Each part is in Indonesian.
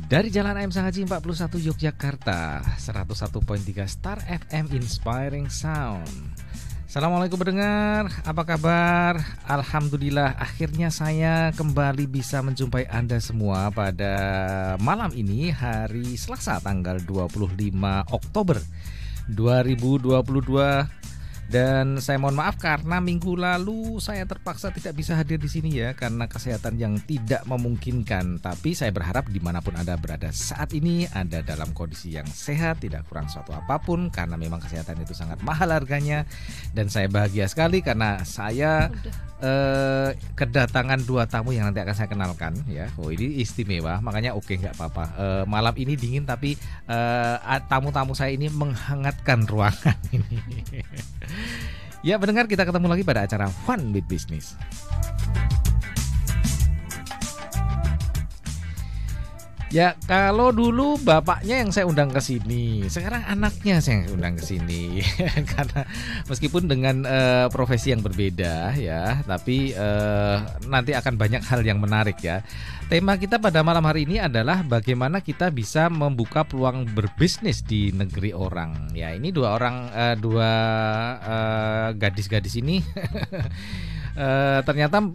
Dari Jalan AM Sahaji 41 Yogyakarta, 101.3 Star FM Inspiring Sound. Assalamualaikum pendengar, apa kabar? Alhamdulillah akhirnya saya kembali bisa menjumpai Anda semua pada malam ini, hari Selasa tanggal 25 Oktober 2022. Dan saya mohon maaf karena minggu lalu saya terpaksa tidak bisa hadir di sini ya, karena kesehatan yang tidak memungkinkan. Tapi saya berharap dimanapun Anda berada saat ini, Anda dalam kondisi yang sehat, tidak kurang suatu apapun, karena memang kesehatan itu sangat mahal harganya. Dan saya bahagia sekali karena saya kedatangan dua tamu yang nanti akan saya kenalkan ya. Oh, ini istimewa, makanya oke, nggak apa-apa. Malam ini dingin tapi tamu-tamu saya ini menghangatkan ruangan ini. Ya pendengar, kita ketemu lagi pada acara Fun with Business. Ya, kalau dulu bapaknya yang saya undang ke sini, sekarang anaknya saya undang ke sini. Karena meskipun dengan profesi yang berbeda ya, tapi nanti akan banyak hal yang menarik ya. Tema kita pada malam hari ini adalah bagaimana kita bisa membuka peluang berbisnis di negeri orang. Ya, ini dua gadis-gadis ini ternyata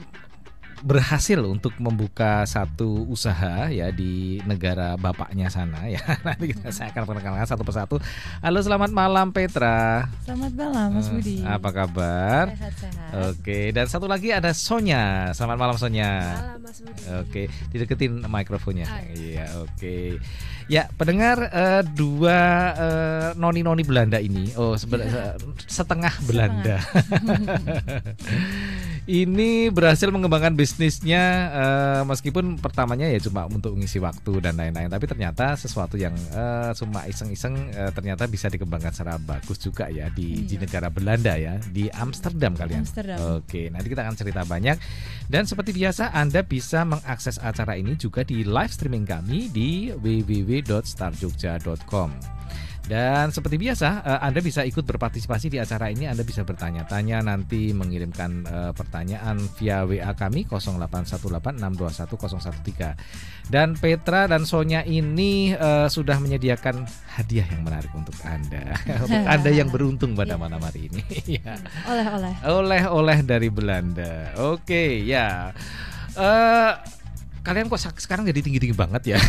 berhasil untuk membuka satu usaha ya di negara bapaknya sana ya. Nanti saya akan perkenalkan satu persatu. Halo, selamat malam Petra. Selamat malam Mas Budi. Apa kabar? Sehat-sehat. Oke, dan satu lagi ada Sonya. Selamat malam Sonya. Malam Mas Budi. Oke, dideketin mikrofonnya. Iya, oke. Ya, pendengar, dua noni-noni Belanda ini. Oh, setengah Belanda. Ini berhasil mengembangkan bisnisnya, meskipun pertamanya ya cuma untuk mengisi waktu dan lain-lain, tapi ternyata sesuatu yang cuma iseng-iseng ternyata bisa dikembangkan secara bagus juga ya di negara Belanda ya, di Amsterdam kalian. Amsterdam. Oke, nanti kita akan cerita banyak. Dan seperti biasa Anda bisa mengakses acara ini juga di live streaming kami di www.starjogja.com. Dan seperti biasa Anda bisa ikut berpartisipasi di acara ini. Anda bisa bertanya-tanya, nanti mengirimkan pertanyaan via WA kami 0818621013. Dan Petra dan Sonya ini sudah menyediakan hadiah yang menarik untuk Anda. Untuk Anda yang beruntung pada malam hari ini. Ya. Oleh-oleh dari Belanda. Oke, ya. Kalian kok sekarang jadi tinggi-tinggi banget ya?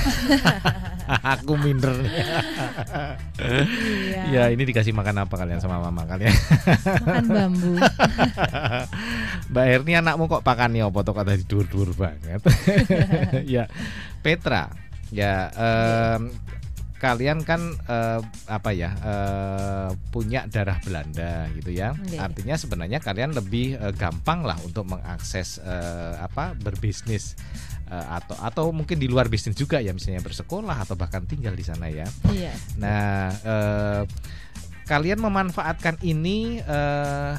Aku minder. Ya, ini dikasih makan apa kalian sama mama kalian? Makan bambu. Mbak Erni, anakmu kok pakannya apa tuh, kata dur-dur banget. Ya, Petra. Ya, kalian kan punya darah Belanda gitu ya. Artinya sebenarnya kalian lebih gampang lah untuk mengakses berbisnis atau mungkin di luar bisnis juga ya, misalnya bersekolah atau bahkan tinggal di sana ya. Iya. Nah, kalian memanfaatkan ini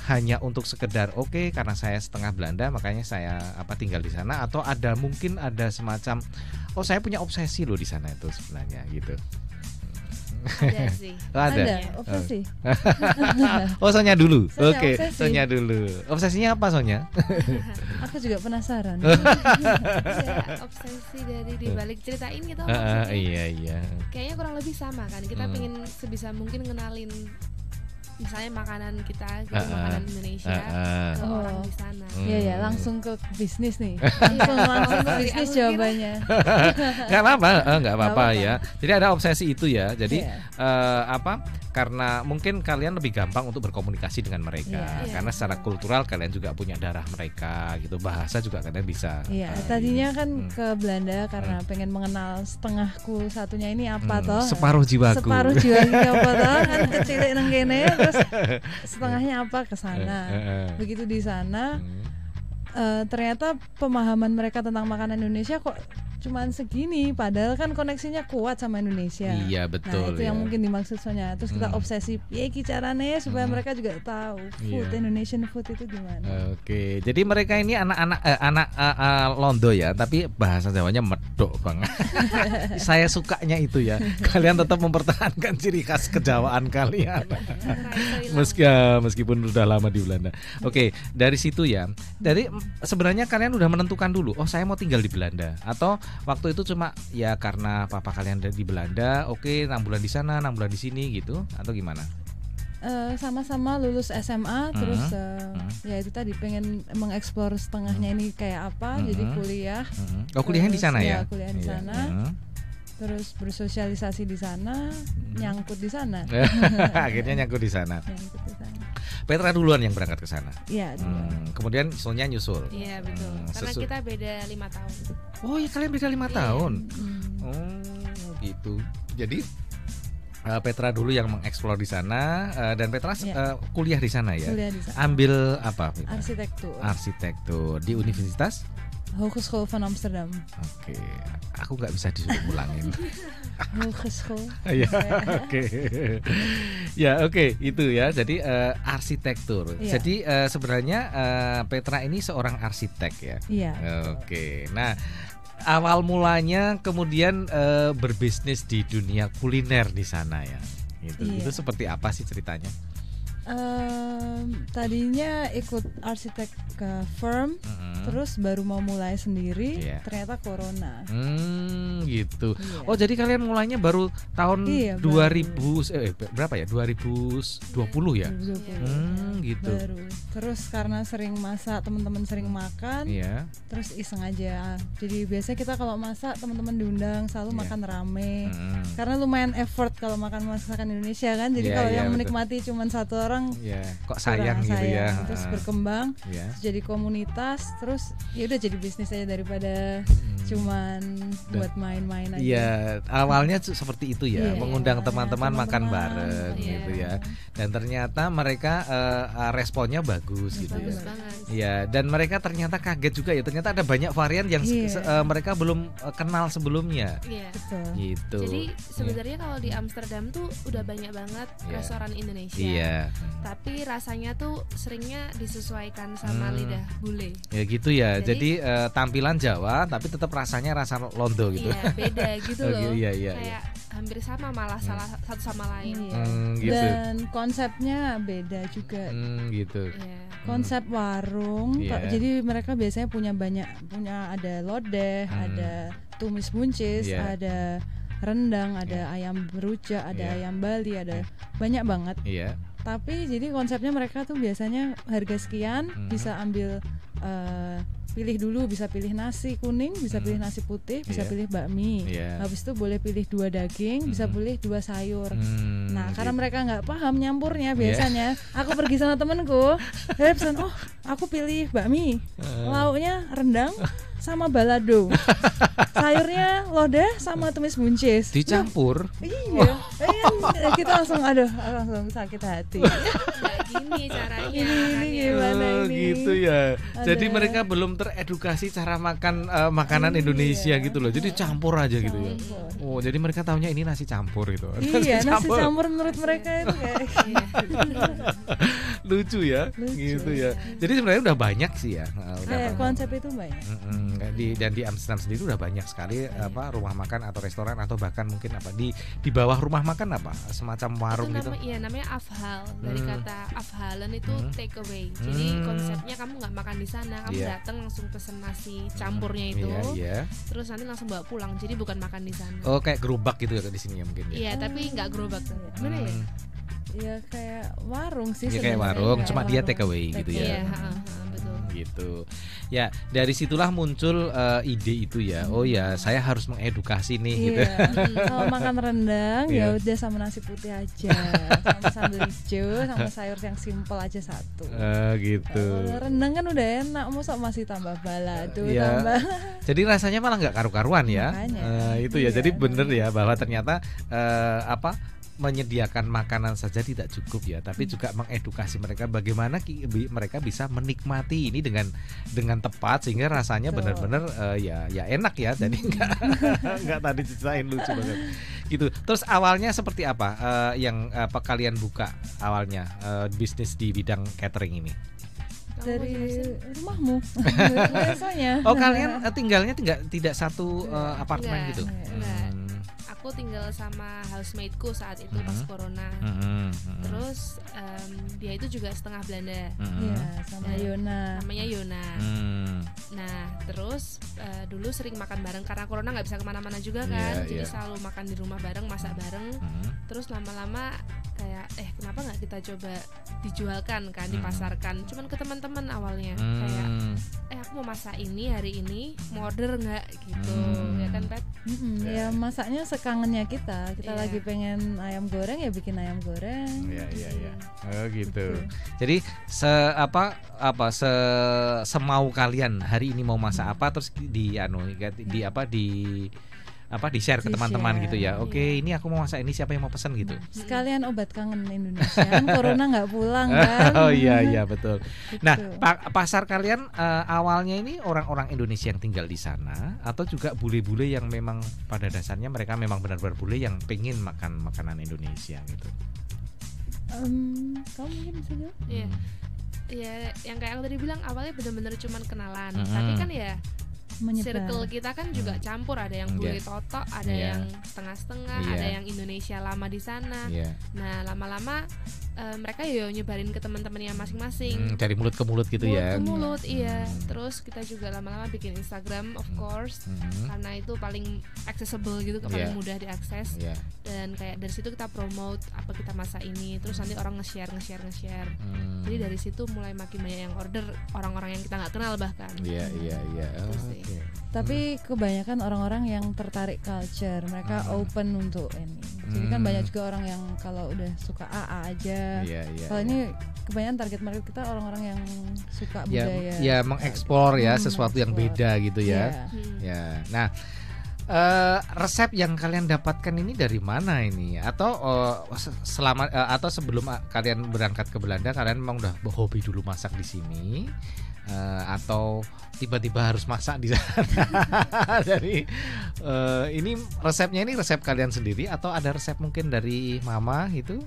hanya untuk sekedar karena saya setengah Belanda makanya saya tinggal di sana, atau mungkin ada semacam saya punya obsesi loh di sana itu sebenarnya gitu. Ada sih. Ada obsesi. Sonya dulu. Oke, obsesi. Sonya dulu. Obsesinya apa Sonya? Aku juga penasaran. Ya, obsesi dari dibalik cerita ini gitu. Iya. Kayaknya kurang lebih sama kan. Kita pengen sebisa mungkin ngenalin misalnya makanan kita gitu, makanan Indonesia ke orang di sana. Iya, langsung ke bisnis nih. Langsung ke bisnis jawabannya. Nggak apa-apa ya. Jadi ada obsesi itu ya. Jadi karena mungkin kalian lebih gampang untuk berkomunikasi dengan mereka, karena secara kultural kalian juga punya darah mereka gitu. Bahasa juga kalian bisa. Iya, tadinya kan ke Belanda karena pengen mengenal setengahku satunya ini apa toh? Separuh jiwaku apa toh? Kan kecilik nang kene, terus setengahnya apa ke sana. Begitu di sana ternyata pemahaman mereka tentang makanan Indonesia kok cuman segini, padahal kan koneksinya kuat sama Indonesia. Iya, betul. Nah, itu yang mungkin dimaksud Sonya. Terus kita obsesi piye iki carane supaya mereka juga tahu food Indonesian food itu gimana. Oke. Jadi mereka ini anak Londo ya, tapi bahasa Jawanya medok banget. Saya sukanya itu ya. Kalian tetap mempertahankan ciri khas kejawaan kalian. Meskipun sudah lama di Belanda. Oke, dari situ ya. Dari sebenarnya kalian udah menentukan dulu, saya mau tinggal di Belanda, atau waktu itu cuma ya karena papa kalian ada di Belanda, oke 6 bulan di sana, 6 bulan di sini gitu, atau gimana? Sama-sama lulus SMA, terus ya itu tadi pengen mengeksplor setengahnya ini kayak apa, jadi kuliah. Oh, kuliahnya di sana ya? Kuliah di sana. Terus bersosialisasi di sana, nyangkut di sana. Akhirnya nyangkut di sana. Petra duluan yang berangkat ke sana. Iya. Kemudian Sonia nyusul. Iya betul. Karena kita beda 5 tahun. Oh ya, kalian beda 5 tahun. Oh gitu. Jadi Petra dulu yang mengeksplor di sana, dan Petra kuliah di sana ya. Kuliah di sana. Ambil apa? Arsitektur. Arsitektur di Universitas Hogeschool van Amsterdam. Oke, aku nggak bisa disuruh ulangin. Hogeschool. Ya, oke. Ya, oke, itu ya. Jadi arsitektur. Ya. Jadi sebenarnya Petra ini seorang arsitek ya. Iya. Oke. Nah, awal mulanya kemudian berbisnis di dunia kuliner di sana ya. Itu seperti apa sih ceritanya? Tadinya ikut arsitek ke firm, terus baru mau mulai sendiri, ternyata corona. Gitu. Oh, jadi kalian mulainya baru tahun 2000 berapa ya? 2020 ya? 2020. Gitu. Baru. Terus karena sering masak, teman-teman sering makan, terus iseng aja. Jadi biasanya kita kalau masak teman-teman diundang selalu makan rame. Karena lumayan effort kalau makan masakan Indonesia kan. Jadi kalau yang menikmati cuma satu orang, kok sayang gitu ya. Terus berkembang, terus jadi komunitas, terus ya udah jadi bisnis aja daripada cuman buat main-main aja. Iya, awalnya seperti itu ya, mengundang teman-teman makan bareng gitu ya. Dan ternyata mereka responnya bagus gitu ya. Iya, dan mereka ternyata kaget juga ya. Ternyata ada banyak varian yang mereka belum kenal sebelumnya. Iya. Betul. Gitu. Jadi sebenarnya kalau di Amsterdam tuh udah banyak banget restoran Indonesia. Iya. Tapi rasanya tuh seringnya disesuaikan sama lidah bule. Ya gitu ya. Jadi tampilan Jawa tapi tetap rasanya rasa Londo gitu. Iya, beda gitu loh. Iya. Kayak hampir sama malah salah satu sama lain. Gitu. Dan konsepnya beda juga. Gitu. Konsep warung. Jadi mereka biasanya punya ada lodeh, ada tumis buncis, ada rendang, ada ayam berujak, ada ayam Bali, ada banyak banget. Tapi jadi konsepnya mereka tuh biasanya harga sekian bisa ambil pilih dulu, bisa pilih nasi kuning, bisa pilih nasi putih, bisa pilih bakmi. Habis itu boleh pilih 2 daging, bisa pilih 2 sayur. Nah, karena mereka nggak paham nyampurnya biasanya, aku pergi sama temenku, saya pesan, aku pilih bakmi, lauknya rendang sama balado, sayurnya lodeh sama tumis buncis. Dicampur. Iya. Kita langsung langsung sakit hati. Kayak gini caranya. Ini gimana ini? Gitu ya. Jadi mereka belum teredukasi cara makan makanan Indonesia gitu loh. Jadi campur aja gitu ya. Oh, jadi mereka taunya ini nasi campur gitu. Iya, nasi campur menurut mereka itu kayak lucu ya. Gitu ya. Jadi sebenarnya udah banyak sih ya. Konsep itu banyak. Dan di Amsterdam sendiri udah banyak sekali rumah makan atau restoran atau bahkan mungkin di bawah rumah makan semacam warung itu gitu. Iya, namanya afhal. Dari kata afhalen itu take away. Jadi konsepnya kamu nggak makan di sana, kamu datang langsung pesen nasi campurnya itu. Terus nanti langsung bawa pulang. Jadi bukan makan di sana. Oh, kayak gerobak gitu ya di sini ya mungkin ya. Iya, tapi nggak gerobak tuh. Gimana ya? Ya kayak warung sih. Ya kayak warung, cuma dia take away gitu ya. Iya, betul. Gitu. Ya, dari situlah muncul ide itu ya. Oh ya, saya harus mengedukasi nih gitu. Kalau makan rendang ya udah sama nasi putih aja, sama sambal hijau, sama sayur yang simpel aja satu. Gitu. Rendang kan udah enak, masa masih tambah balado, tambah. Jadi rasanya malah nggak karu-karuan ya. Itu ya. Jadi bener ya bahwa ternyata menyediakan makanan saja tidak cukup ya, tapi juga mengedukasi mereka bagaimana mereka bisa menikmati ini dengan tepat sehingga rasanya benar-benar ya enak ya. Jadi nggak tadi ceritain lucu banget gitu. Terus awalnya seperti apa yang kalian buka awalnya bisnis di bidang catering ini? Dari rumahmu biasanya. Oh, kalian tinggalnya tidak satu apartemen gitu? Enggak. Aku tinggal sama housemateku saat itu pas corona. Terus dia itu juga setengah Belanda. Iya, sama Yona. Namanya Yona. Nah terus dulu sering makan bareng karena corona nggak bisa kemana-mana juga kan, jadi selalu makan di rumah bareng, masak bareng. Terus lama-lama kayak kenapa nggak kita coba dijualkan kan, dipasarkan, cuman ke teman-teman awalnya kayak aku mau masak ini hari ini, mau order nggak gitu, ya kan Pet? Ya masaknya sekangennya kita lagi pengen ayam goreng ya bikin ayam goreng. Oh gitu. Jadi semau kalian hari ini mau masak apa, terus di share ke teman-teman gitu ya. Oke, ini aku mau masak ini, siapa yang mau pesan gitu. Sekalian obat kangen Indonesia. Kan corona nggak pulang kan. Oh iya betul. Nah, pasar kalian awalnya ini orang-orang Indonesia yang tinggal di sana atau juga bule-bule yang memang pada dasarnya mereka memang benar-benar bule yang pengen makan makanan Indonesia gitu. Kamu mungkin bisa jawab? Iya, yang kayak aku tadi bilang awalnya benar-benar cuman kenalan, tapi kan ya menyebar. Circle kita kan juga campur, ada yang bule totok, ada yang setengah-setengah, ada yang Indonesia lama di sana. Nah lama-lama mereka nyebarin ke teman-temannya masing-masing. Dari mulut ke mulut gitu ya. Mulut ke mulut, iya. Terus kita juga lama-lama bikin Instagram, of course, karena itu paling accessible gitu, paling mudah diakses. Dan kayak dari situ kita promote apa kita masak ini, terus nanti orang nge-share. Jadi dari situ mulai makin banyak yang order, orang-orang yang kita nggak kenal bahkan. Iya. Tapi kebanyakan orang-orang yang tertarik culture, mereka open untuk ini. Jadi kan banyak juga orang yang kalau udah suka AA aja. Kalau ini kebanyakan target market kita orang-orang yang suka budaya. Ya mengeksplor ya sesuatu yang beda gitu ya. Nah, resep yang kalian dapatkan ini dari mana ini? Atau atau sebelum kalian berangkat ke Belanda kalian memang udah hobi dulu masak di sini? Atau tiba-tiba harus masak di sana? Jadi ini resepnya ini resep kalian sendiri atau ada resep mungkin dari mama itu?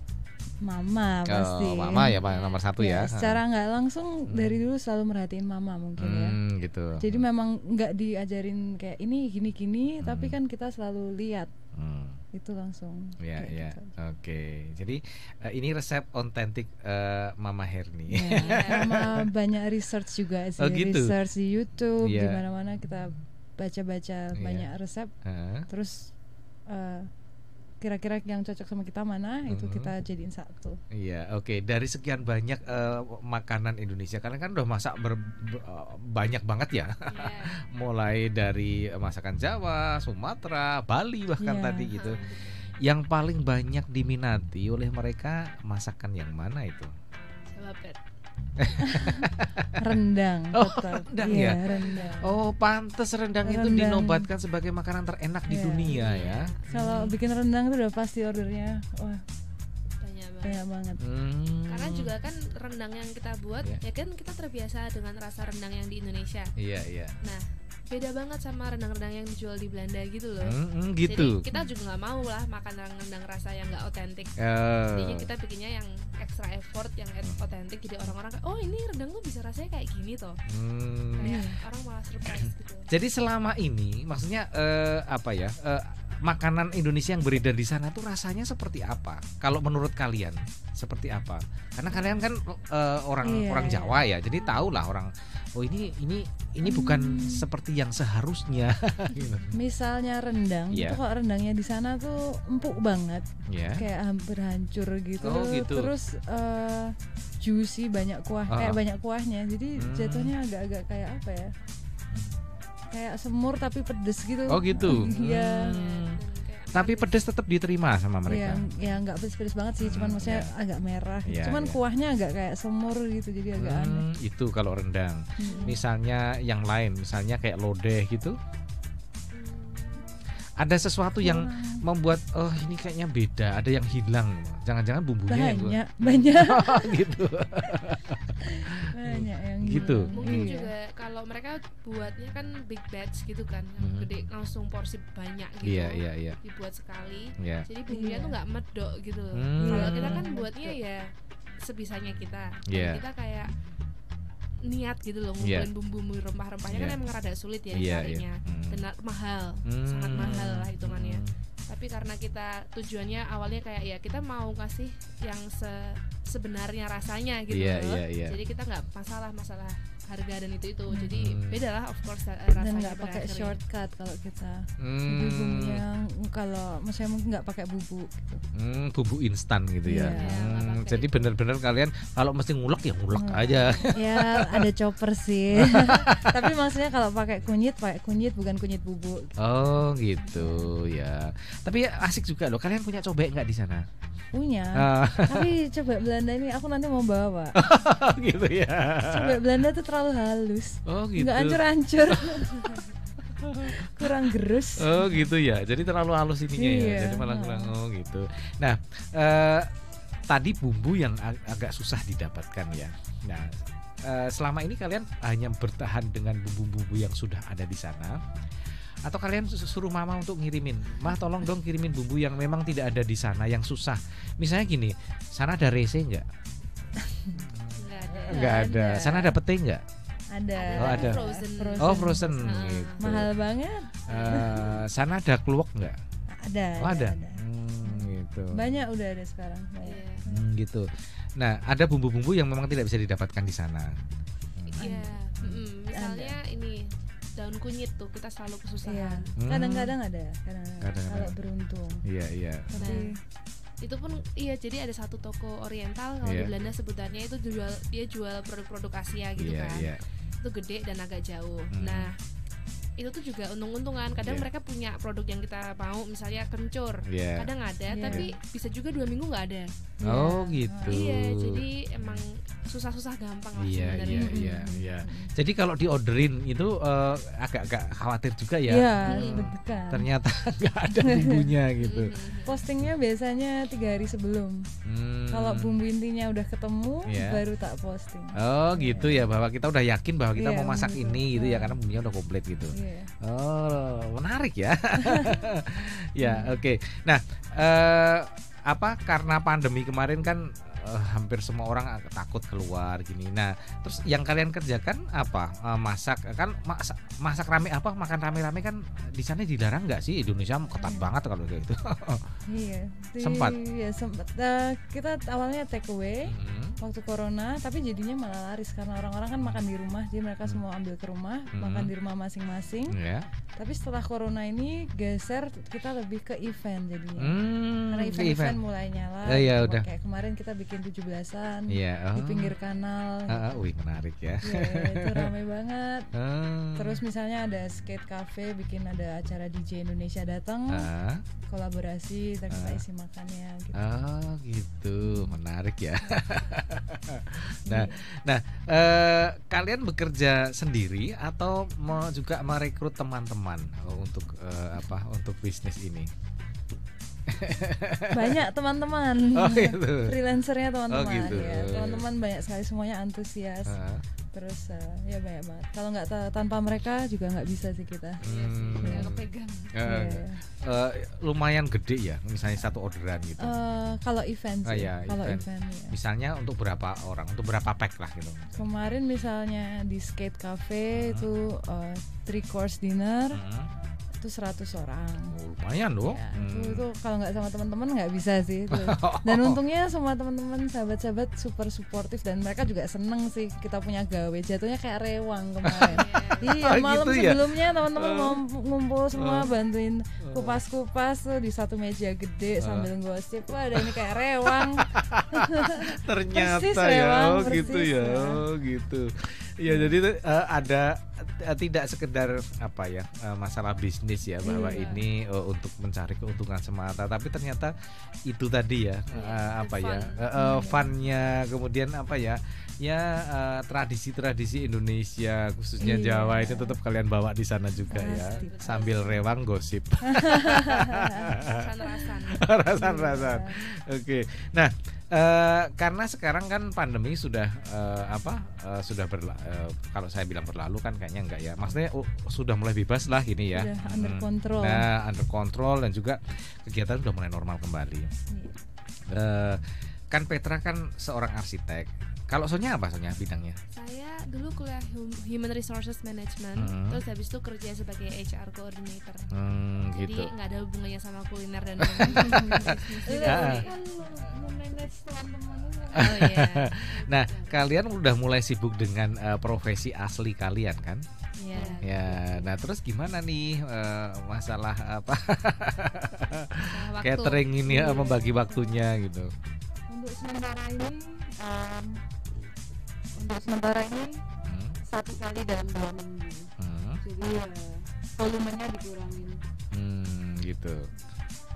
Mama pasti. Mama ya Pak, nomor satu ya. Secara nggak langsung dari dulu selalu merhatiin mama mungkin ya. Gitu. Jadi memang nggak diajarin kayak ini gini-gini, tapi kan kita selalu lihat. Itu langsung. Gitu. Oke. Jadi ini resep otentik Mama Herni. Sama banyak research juga sih. Gitu? Research di YouTube, di mana-mana kita baca-baca banyak resep. Terus kira-kira yang cocok sama kita mana, itu kita jadiin satu. Oke. Dari sekian banyak makanan Indonesia, kalian kan udah masak banyak banget ya. Mulai dari masakan Jawa, Sumatera, Bali bahkan tadi gitu. Yang paling banyak diminati oleh mereka masakan yang mana itu? Coba Pet. Rendang. Rendang ya. Rendang. Oh, pantes rendang itu dinobatkan sebagai makanan terenak di dunia ya. Kalau bikin rendang itu udah pasti ordernya. Wah, banyak banget. Karena juga kan rendang yang kita buat ya kan kita terbiasa dengan rasa rendang yang di Indonesia. Nah, beda banget sama rendang-rendang yang dijual di Belanda gitu loh. Gitu. Jadi kita juga nggak mau lah makan rendang rasa yang nggak otentik. Jadi kita bikinnya yang extra effort, yang otentik. Jadi orang-orang kayak, oh ini rendang tuh bisa rasanya kayak gini toh. Kayak orang malah surprise gitu. Jadi selama ini, maksudnya makanan Indonesia yang beredar di sana tuh rasanya seperti apa? Kalau menurut kalian seperti apa? Karena kalian kan orang Jawa ya, jadi tahu lah orang. Oh ini bukan seperti yang seharusnya. Misalnya rendang, itu kok rendangnya di sana tuh empuk banget, kayak hampir hancur gitu. Terus juicy, banyak kuah, kayak banyak kuahnya. Jadi jatuhnya agak-agak kayak apa ya? Kayak semur tapi pedes gitu. Oh gitu. Iya. Tapi pedes tetap diterima sama mereka. Ya nggak pedes-pedes banget sih, cuman maksudnya agak merah. Cuman kuahnya agak kayak semur gitu, jadi agak aneh. Itu kalau rendang. Misalnya yang lain, misalnya kayak lodeh gitu. Ada sesuatu yang membuat ini kayaknya beda, ada yang hilang. Jangan-jangan bumbunya banyak. Gitu. Banyak yang gitu. Mungkin juga kalau mereka buatnya kan big batch gitu kan, yang gede langsung porsi banyak gitu. Iya. Dibuat sekali. Jadi bumbunya tuh nggak medok gitu. Kalau kita kan buatnya ya sebisanya kita. Dan kita kayak niat gitu loh ngumpulin bumbu rempah-rempahnya kan emang rada sulit ya dicarinya dan mahal, sangat mahal lah hitungannya. Tapi karena kita tujuannya awalnya kayak ya kita mau ngasih yang sebenarnya rasanya gitu loh. Jadi kita nggak masalah harga dan itu. Jadi beda lah of course dan rasanya. nggak pakai shortcut kalau kita. Jadi bumbunya kalau misalnya mungkin nggak pakai bubuk gitu. Bumbu instan gitu ya. Jadi itu. benar-benar kalian kalau mesti ngulek ya ngulek aja. Ya ada chopper sih. Tapi maksudnya kalau pakai kunyit bukan kunyit bubuk. Oh gitu ya. Tapi asik juga loh. Kalian punya cobek nggak di sana? Punya. Tapi cobek Belanda ini aku nanti mau bawa. Gitu ya. Cobek Belanda tuh terlalu halus. Oh gitu. Nggak hancur-hancur. Kurang gerus. Oh gitu ya. Jadi terlalu halus ininya ya. Jadi malah kurang gitu. Nah, tadi bumbu yang agak susah didapatkan ya. Nah, selama ini kalian hanya bertahan dengan bumbu-bumbu yang sudah ada di sana, atau kalian suruh mama untuk ngirimin, mah tolong dong kirimin bumbu yang memang tidak ada di sana yang susah. Misalnya gini, sana ada rese nggak? Nggak ada. Sana ada pete nggak? Ada. Oh ada. Frozen. Gitu. Mahal banget. Sana ada kluwek nggak? Ada. Oh ada. Gitu. Banyak udah ada sekarang. Gitu. Nah ada bumbu-bumbu yang memang tidak bisa didapatkan di sana. Iya. Misalnya ini daun kunyit tuh kita selalu kesusahan. Kadang-kadang ada, kadang-kadang kalau beruntung. Iya. Tapi itu pun jadi ada satu toko oriental kalau di Belanda sebutannya itu dia jual produk-produk Asia gitu kan. Itu gede dan agak jauh. Nah itu tuh juga untung-untungan. Kadang mereka punya produk yang kita mau, misalnya kencur, kadang ada, tapi bisa juga 2 minggu nggak ada. Oh gitu. Iya, jadi emang susah-susah gampang lah sebenarnya. Iya. Jadi kalau diorderin itu agak-agak khawatir juga ya. Iya, ternyata nggak ada bumbunya gitu. Postingnya biasanya 3 hari sebelum. Kalau bumbu intinya udah ketemu, baru tak posting. Oh gitu ya, bahwa kita udah yakin bahwa kita mau masak ini gitu ya, karena bumbunya udah komplit gitu. Oh menarik ya. Ya oke. Nah karena pandemi kemarin kan hampir semua orang takut keluar gini. Nah, terus yang kalian kerjakan apa? Masak kan masak rame apa? Makan rame-rame kan di sana dilarang nggak sih? Indonesia ketat banget kalau kayak gitu. Iya. Sempat. Iya, sempat. Kita awalnya take away waktu corona, tapi jadinya malah laris karena orang-orang kan makan di rumah, jadi mereka semua ambil ke rumah, makan di rumah masing-masing. Tapi setelah corona ini geser kita lebih ke event jadinya. Karena event mulai nyala. Udah. Kayak kemarin kita bikin 17-an di pinggir kanal. Wih menarik ya. Itu ramai banget. Terus misalnya ada skate cafe, bikin ada acara DJ Indonesia datang, kolaborasi, kita isi makannya. Gitu. Oh gitu, menarik ya. Nah, kalian bekerja sendiri atau juga merekrut teman-teman untuk bisnis ini? Banyak teman-teman. Gitu. Freelancernya teman-teman. Gitu. Ya, teman-teman banyak sekali, semuanya antusias. Terus ya banyak banget. Kalau nggak tanpa mereka juga nggak bisa sih kita. Nggak kepegang. Lumayan gede ya, misalnya satu orderan gitu. Kalau event sih. Kalau event. Misalnya untuk berapa orang, untuk berapa pack lah gitu. Kemarin misalnya di skate cafe itu 3 course dinner. Itu 100 orang. Lumayan loh. Itu kalau nggak sama teman-teman nggak bisa sih itu. Dan untungnya semua teman-teman sahabat-sahabat super suportif dan mereka juga seneng sih kita punya gawe. Jatuhnya kayak rewang kemarin. Iya, malam gitu sebelumnya teman-teman mau ngumpul semua bantuin kupas-kupas tuh di satu meja gede sambil gosip. Wah, ada ini kayak rewang. Ternyata persis, ya, rewang, gitu ya. Gitu. Ya jadi ada tidak sekedar masalah bisnis ya, bahwa ini untuk mencari keuntungan semata, tapi ternyata itu tadi ya funnya, kemudian tradisi-tradisi Indonesia khususnya Jawa itu tetap kalian bawa di sana juga. Pasti. Sambil rewang gosip. Rasan. Oke. Nah, karena sekarang kan pandemi sudah kalau saya bilang berlalu kan kayaknya enggak ya. Maksudnya sudah mulai bebas lah ini ya. Sudah under control. Nah, under control dan juga kegiatan sudah mulai normal kembali. Kan Petra kan seorang arsitek. Kalau Sonya apa Sonya bidangnya? Saya dulu kuliah Human Resources Management, terus habis itu kerja sebagai HR Coordinator. Gitu. Jadi nggak ada hubungannya sama kuliner dan Oh iya. Nah, kalian udah mulai sibuk dengan profesi asli kalian kan? Iya. Ya, nah terus gimana nih masalah apa? Catering ini ya, membagi waktunya gitu. Untuk sementara ini 1 kali dalam 2 minggu. Jadi volumenya dikurangin. Gitu.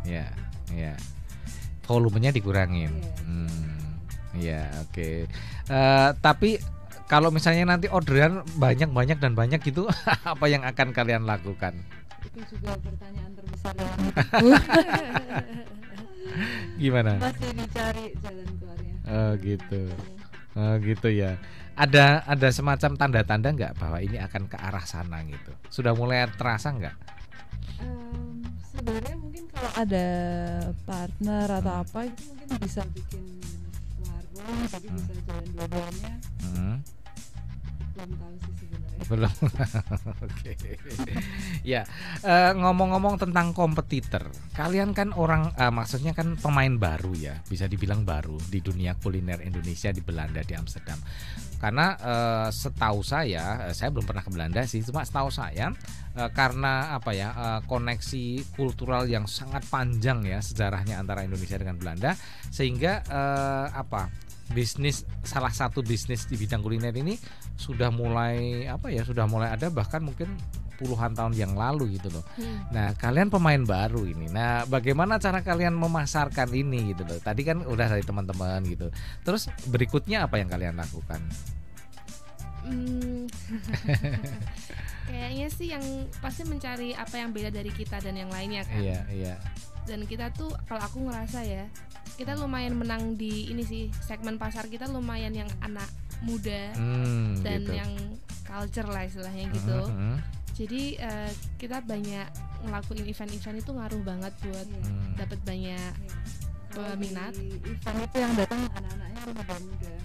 Ya. Volumenya dikurangin. Ya, oke. Tapi kalau misalnya nanti orderan banyak gitu, apa yang akan kalian lakukan? Itu juga pertanyaan terbesar dalam Gimana? Masih dicari jalan keluarnya. Gitu ya. Ada semacam tanda-tanda nggak bahwa ini akan ke arah sana gitu? Sudah mulai terasa nggak? Sebenarnya mungkin kalau ada partner atau apa itu mungkin bisa bikin warung, jadi bisa jalan dua-duanya. Belum tahu sih sebenarnya. Belum. Oke. Ya, ngomong-ngomong tentang kompetitor, kalian kan maksudnya kan pemain baru ya, bisa dibilang baru di dunia kuliner Indonesia di Belanda, di Amsterdam. Karena setahu saya belum pernah ke Belanda sih, cuma setahu saya karena koneksi kultural yang sangat panjang ya sejarahnya antara Indonesia dengan Belanda, sehingga salah satu bisnis di bidang kuliner ini sudah mulai ada bahkan mungkin puluhan tahun yang lalu gitu loh. Nah, kalian pemain baru ini. Nah, bagaimana cara kalian memasarkan ini gitu loh? Tadi kan udah dari teman-teman gitu. Terus berikutnya apa yang kalian lakukan? Kayaknya sih yang pasti mencari apa yang beda dari kita dan yang lainnya kan. Iya. Dan kita tuh kalau aku ngerasa ya, kita lumayan menang di ini sih, segmen pasar kita lumayan yang anak muda dan gitu. yang culture lah istilahnya gitu. Jadi kita banyak ngelakuin event-event itu ngaruh banget buat dapat banyak peminat. Event itu yang datang anak-anaknya muda-muda.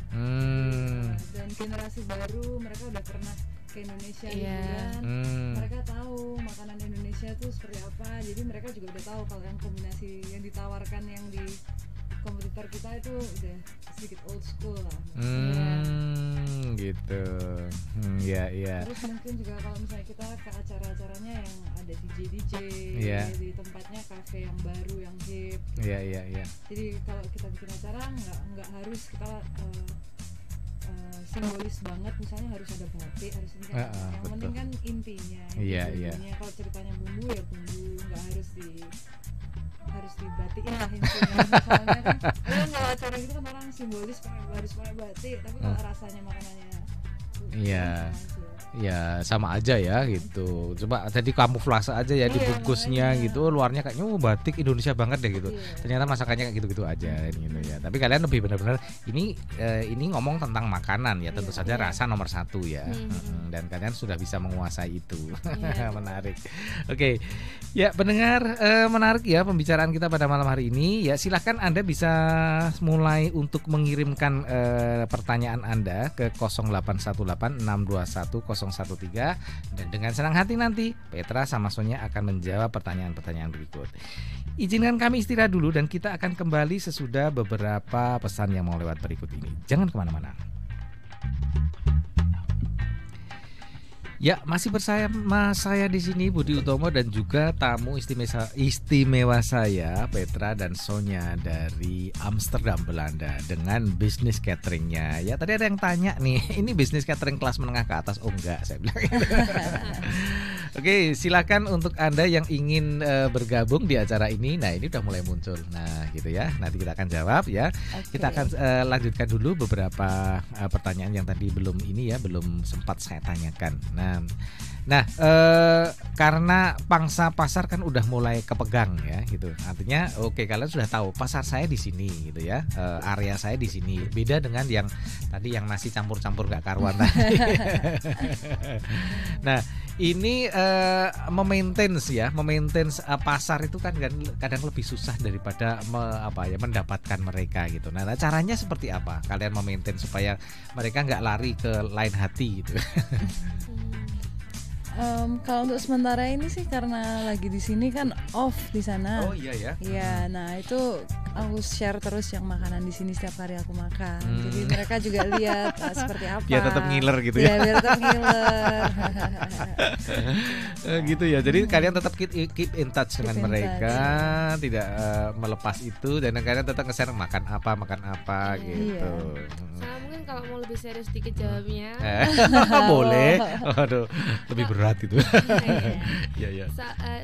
Dan generasi baru, mereka udah pernah ke Indonesia liburan, mereka tahu makanan Indonesia itu seperti apa, jadi mereka juga udah tahu kalau yang kombinasi yang ditawarkan yang di kompetitor kita itu udah sedikit old school lah. Gitu. Iya. Terus mungkin juga kalau misalnya kita ke acara-acaranya yang ada DJ di tempatnya kafe yang baru yang hip. Iya. Jadi kalau kita bikin acara nggak harus kita simbolis banget, misalnya harus ada batik, harus ini kan. Yang penting kan intinya. Iya. Kalau ceritanya bumbu ya bumbu, nggak harus dibatikin lah intinya. Soalnya kan kalau acara gitu kan orang simbolis harus pakai batik, tapi kalau rasanya makanannya ya sama aja ya gitu. Coba tadi kamuflase aja ya dibungkusnya gitu, luarnya kayaknya batik Indonesia banget deh gitu. Ternyata masakannya kayak gitu-gitu aja gitu ya. Tapi kalian lebih benar-benar ini ngomong tentang makanan ya, tentu saja rasa nomor 1 ya. Dan kalian sudah bisa menguasai itu. Menarik. Oke. Ya, pendengar, menarik ya pembicaraan kita pada malam hari ini. Ya, silahkan Anda bisa mulai untuk mengirimkan pertanyaan Anda ke 0818621013, dan dengan senang hati nanti Petra sama Sonya akan menjawab pertanyaan-pertanyaan berikut. Izinkan kami istirahat dulu dan kita akan kembali sesudah beberapa pesan yang mau lewat berikut ini. Jangan kemana-mana. Ya, masih bersama saya di sini Budi Utomo dan juga tamu istimewa saya Petra dan Sonya dari Amsterdam, Belanda dengan bisnis cateringnya. Ya, tadi ada yang tanya nih, ini bisnis catering kelas menengah ke atas? Oh enggak, saya bilang. Oke, silakan untuk Anda yang ingin bergabung di acara ini. Nah, ini udah mulai muncul. Nah, gitu ya. Nanti kita akan jawab ya. Okay. Kita akan lanjutkan dulu beberapa pertanyaan yang tadi belum sempat saya tanyakan. Nah, karena pangsa pasar kan udah mulai kepegang ya gitu. Artinya kalian sudah tahu pasar saya di sini gitu ya. Area saya di sini. Beda dengan yang tadi yang nasi campur-campur gak karuan tadi. Nah, Ini memaintain pasar itu kan kadang lebih susah daripada mendapatkan mereka gitu. Nah, caranya seperti apa? Kalian memaintain supaya mereka nggak lari ke lain hati gitu. Kalau untuk sementara ini sih karena lagi di sini kan off di sana. Oh iya ya. Iya, nah itu aku share terus yang makanan di sini setiap hari aku makan. Jadi mereka juga lihat seperti apa. Biar tetap ngiler gitu ya. Biar tetap ngiler. Gitu ya. Jadi kalian tetap keep in touch dengan mereka, tidak melepas itu dan kalian tetap nge-share makan apa gitu. Iya. Sama mungkin kalau mau lebih serius dikit jawabnya. Boleh. Aduh, lebih berat itu. Iya.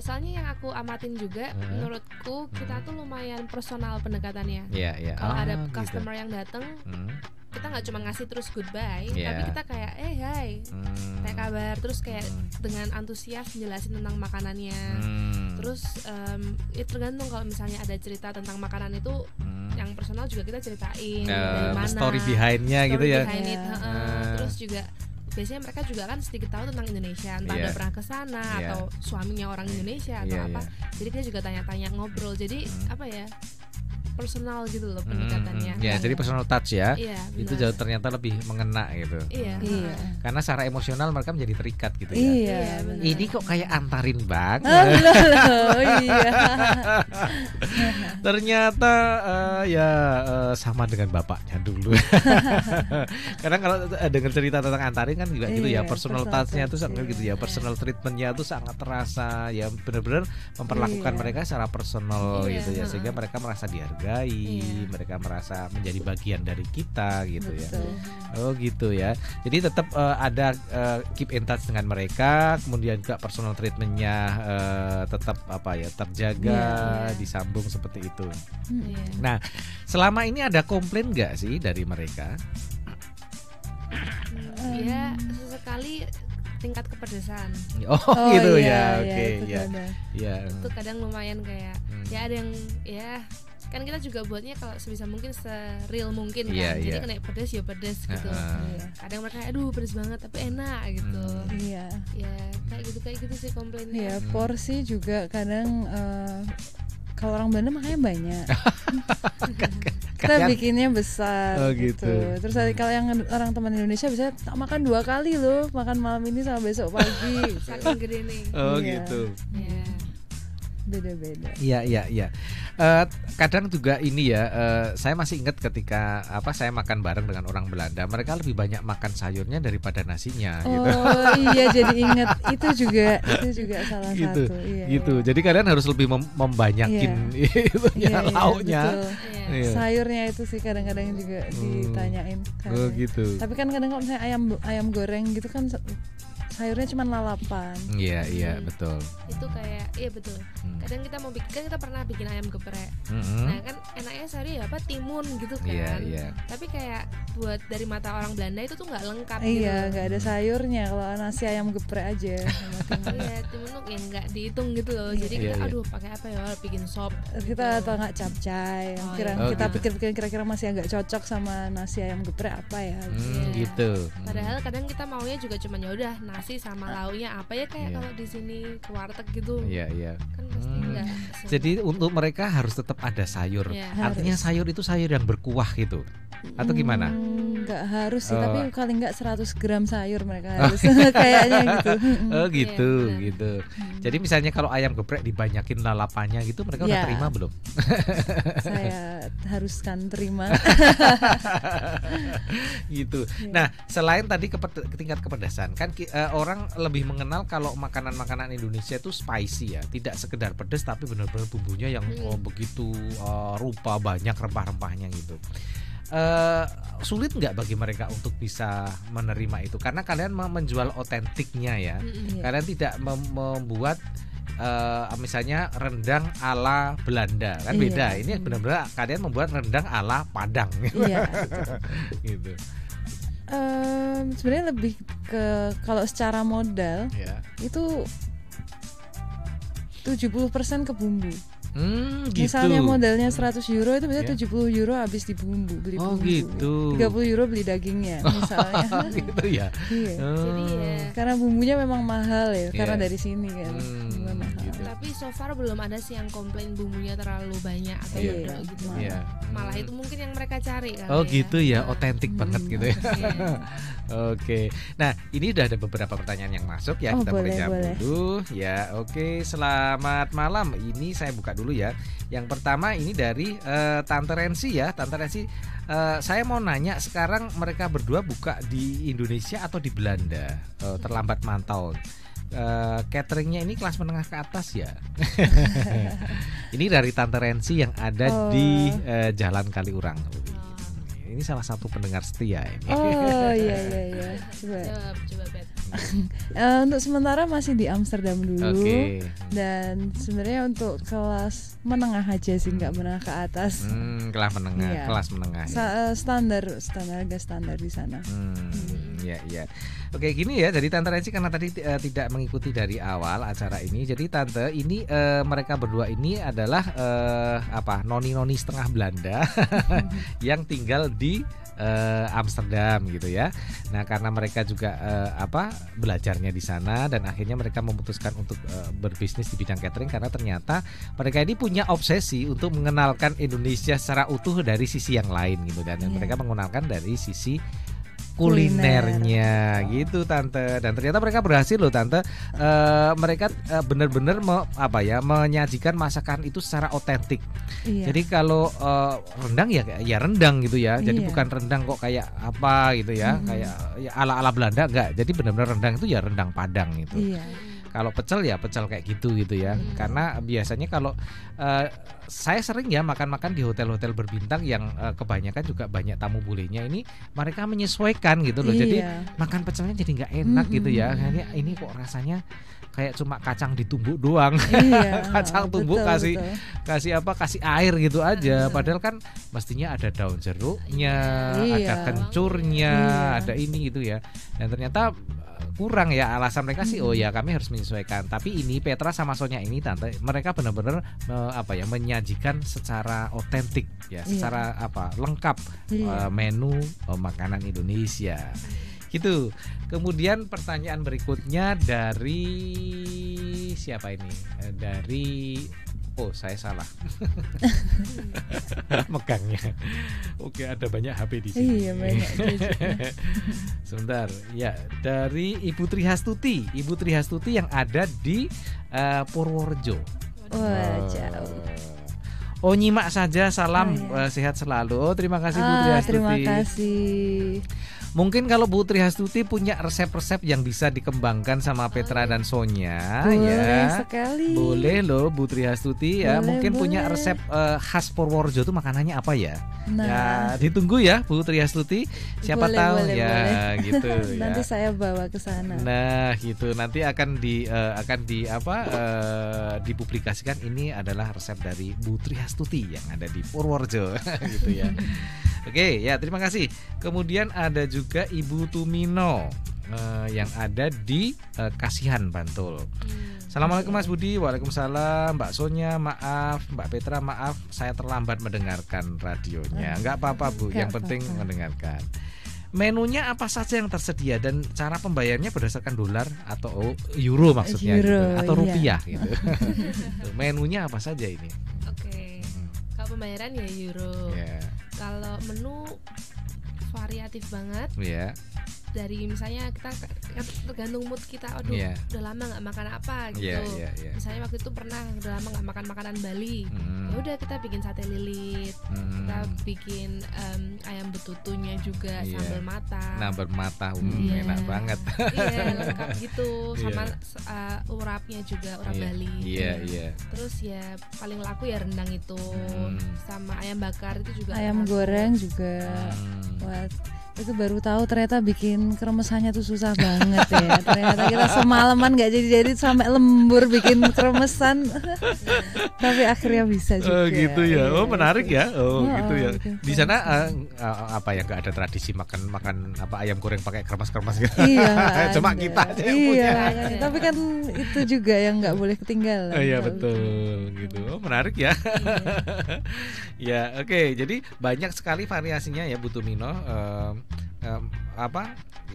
Soalnya yang aku amatin juga, menurutku kita tuh lumayan personal pendekatannya. Iya. Kalau ada customer yang datang, kita nggak cuma ngasih terus goodbye, tapi kita kayak hai, kayak kabar, terus kayak dengan antusias jelasin tentang makanannya. Terus ya tergantung kalau misalnya ada cerita tentang makanan itu, yang personal juga kita ceritain dari mana, story behind-nya gitu ya. Terus juga biasanya mereka juga kan sedikit tahu tentang Indonesia, entah ada pernah ke sana atau suaminya orang Indonesia atau apa. Jadi kita juga tanya-tanya, ngobrol. Jadi apa ya? Personal gitu loh pendekatannya. Ya, jadi personal touch ya. Iya, itu jauh ternyata lebih mengena gitu. Iya. Karena secara emosional mereka menjadi terikat gitu ya. Iya. Ini kok kayak antarin banget. Iya. Ternyata sama dengan bapaknya dulu. Karena kalau dengar cerita tentang antarin kan juga gitu ya, personal touch-nya tuh sangat gitu ya, personal treatment-nya tuh sangat terasa ya, benar-benar memperlakukan mereka secara personal gitu ya, sehingga mereka merasa dihargai. Mereka merasa menjadi bagian dari kita gitu. Betul. Ya. Oh gitu ya. Jadi tetap ada keep in touch dengan mereka, kemudian juga personal treatmentnya tetap terjaga, disambung seperti itu. Nah, selama ini ada komplain nggak sih dari mereka? Ya sesekali tingkat kepedesan. Gitu ya. Oke ya. Itu kadang lumayan kayak ya ada yang kan kita juga buatnya kalau sebisa mungkin se-real mungkin kan. Jadi kena pedes ya pedes gitu. Kadang mereka aduh pedes banget tapi enak gitu. Iya. Ya kayak gitu sih komplainnya. Iya, porsi juga kadang kalau orang Belanda makanya banyak. Kita bikinnya besar gitu. Terus kalau yang orang teman Indonesia bisa makan 2 kali loh, makan malam ini sama besok pagi. Saking gede nih. Gitu. Iya. Beda-beda. Iya. Kadang juga ini ya, saya masih ingat ketika saya makan bareng dengan orang Belanda, mereka lebih banyak makan sayurnya daripada nasinya. Gitu. Iya, jadi ingat itu juga salah gitu, satu. Iya, gitu. Jadi kalian harus lebih membanyakin lauknya. Iya. Sayurnya itu sih kadang-kadang juga ditanyain. Gitu. Tapi kan kadang kalau misalnya ayam goreng gitu kan sayurnya cuma lalapan. Iya betul. Itu kayak betul. Kadang kita mau bikin, kita pernah bikin ayam geprek. Nah kan enaknya sayurnya timun gitu kan. Iya. Tapi kayak buat dari mata orang Belanda itu tuh nggak lengkap. Iya, nggak ada sayurnya kalau nasi ayam geprek aja. Iya, timun tuh yang nggak dihitung gitu loh. Jadi kita aduh pakai apa ya, bikin sop. Kita atau nggak capcay. Kita pikir-pikir kira-kira masih agak cocok sama nasi ayam geprek apa ya. Gitu. Padahal kadang kita maunya juga cuma ya udah nasi sama lauknya apa ya kayak kalau di sini ke warteg gitu. Iya. Kan pasti enggak. Jadi untuk mereka harus tetap ada sayur. Artinya sayur itu sayur yang berkuah gitu. Atau gimana? Enggak harus sih, tapi kali enggak 100 gram sayur mereka harus kayaknya gitu. Gitu. Jadi misalnya kalau ayam geprek dibanyakin lalapannya gitu, mereka udah terima belum? Saya haruskan terima. Gitu. Nah, selain tadi tingkat kepedasan, kan orang lebih mengenal kalau makanan-makanan Indonesia itu spicy ya, tidak sekedar pedas tapi benar-benar bumbunya yang begitu rupa, banyak rempah-rempahnya gitu. Sulit nggak bagi mereka untuk bisa menerima itu karena kalian menjual otentiknya ya. Kalian tidak membuat misalnya rendang ala Belanda kan beda. Ini benar-benar kalian membuat rendang ala Padang gitu. Sebenarnya lebih ke kalau secara modal itu 70% ke bumbu. Gitu. Misalnya modalnya 100 euro itu bisa 70 euro habis di bumbu, beli bumbu. Gitu. 30 euro beli dagingnya misalnya. Gitu ya. Iya. Jadi ya. Karena bumbunya memang mahal ya, karena dari sini kan. Gitu. Tapi so far belum ada sih yang komplain bumbunya terlalu banyak atau gitu. Malah itu mungkin yang mereka cari kan. Gitu ya, otentik banget gitu ya. Oke. Nah, ini udah ada beberapa pertanyaan yang masuk ya. Kita mulai jawab dulu. Ya, oke. Selamat malam. Ini saya buka dulu ya. Yang pertama ini dari Tante Rensi ya. Tante Rensi, saya mau nanya, sekarang mereka berdua buka di Indonesia atau di Belanda? Terlambat mantau. Cateringnya ini kelas menengah ke atas ya. Ini dari Tante Rensi yang ada di Jalan Kaliurang. Ini salah satu pendengar setia ini. Iya. Coba Bet. Untuk sementara masih di Amsterdam dulu. Dan sebenarnya untuk kelas menengah aja sih, nggak menengah ke atas. Kelas menengah, kelas menengah. Standar di sana. Iya. Oke, gini ya. Jadi Tante Rensi karena tadi tidak mengikuti dari awal acara ini. Jadi Tante ini mereka berdua ini adalah noni-noni setengah Belanda yang tinggal di Amsterdam gitu ya. Nah, karena mereka juga belajarnya di sana dan akhirnya mereka memutuskan untuk berbisnis di bidang catering karena ternyata mereka ini punya obsesi untuk mengenalkan Indonesia secara utuh dari sisi yang lain gitu dan mereka mengenalkan dari sisi kulinernya gitu Tante. Dan ternyata mereka berhasil loh Tante. Mereka benar-benar menyajikan masakan itu secara otentik. Jadi kalau rendang ya rendang gitu ya. Jadi bukan rendang kok kayak apa gitu ya, kayak ya ala-ala Belanda enggak. Jadi benar-benar rendang itu ya rendang Padang gitu. Kalau pecel ya pecel kayak gitu ya. Karena biasanya kalau saya sering ya makan-makan di hotel-hotel berbintang yang kebanyakan juga banyak tamu bulenya, ini mereka menyesuaikan gitu loh. Jadi makan pecelnya jadi nggak enak gitu ya. Ini kok rasanya kayak cuma kacang ditumbuk doang. Kacang tumbuk kasih air gitu aja. Padahal kan mestinya ada daun jeruknya, ada kencurnya, ada ini gitu ya. Dan ternyata kurang ya, alasan mereka sih kami harus menyesuaikan. Tapi ini Petra sama Sonya ini Tante, mereka benar-benar menyajikan secara otentik ya, secara lengkap menu makanan Indonesia. Gitu. Kemudian pertanyaan berikutnya dari siapa ini? Dari saya salah. Megangnya. Oke, ada banyak HP di sini. Iya, banyak. Sebentar. Ya, dari Ibu Trihastuti. Ibu Trihastuti yang ada di Purworejo. Jauh. Nyimak saja, salam sehat selalu. Terima kasih Bu Trihastuti. Terima kasih. Mungkin kalau Bu Trihastuti punya resep-resep yang bisa dikembangkan sama Petra dan Sonya, boleh sekali. Boleh loh Bu Trihastuti ya. Mungkin punya resep khas Purworejo itu makanannya apa ya? Ya ditunggu ya Bu Trihastuti. Siapa tahu boleh. Gitu ya. Nanti saya bawa ke sana. Nah, gitu. Nanti akan dipublikasikan ini adalah resep dari Bu Trihastuti yang ada di Purworejo gitu ya. Oke, ya terima kasih. Kemudian ada juga Ibu Tumino yang ada di Kasihan, Bantul. Assalamualaikum Mas Budi. Waalaikumsalam. Mbak Sonya, maaf. Mbak Petra, maaf. Saya terlambat mendengarkan radionya. Enggak apa-apa Bu, yang penting mendengarkan. Menunya apa saja yang tersedia dan cara pembayarnya berdasarkan dolar atau euro maksudnya gitu, atau rupiah gitu. Menunya apa saja ini? Oke. Kalau pembayaran ya euro. Kalau menu variatif banget. Dari misalnya kita tergantung mood kita, udah lama nggak makan apa gitu. Misalnya waktu itu pernah udah lama nggak makan makanan Bali, ya udah kita bikin sate lilit, kita bikin ayam betutunya juga, sambal matah. Sambal matah, enak banget. Lengkap gitu, sama urapnya juga, urap Bali. Terus ya paling laku ya rendang itu, sama ayam bakar itu juga. Ayam goreng juga. Itu baru tahu ternyata bikin kremesannya tuh susah banget ya. Ternyata kita semalaman nggak jadi sampai lembur bikin kremesan. Tapi akhirnya bisa juga. Oh gitu ya. Oh menarik ya. Oh, gitu ya. Okay. Di sana apa ya, nggak ada tradisi makan apa ayam goreng pakai kremes gitu. Iya. Cuma ada. kita aja yang iya, punya. Tapi kan itu juga yang nggak boleh ketinggalan. Iya betul gitu. Oh menarik ya. Ya oke. Jadi banyak sekali variasinya ya Bu Tumino.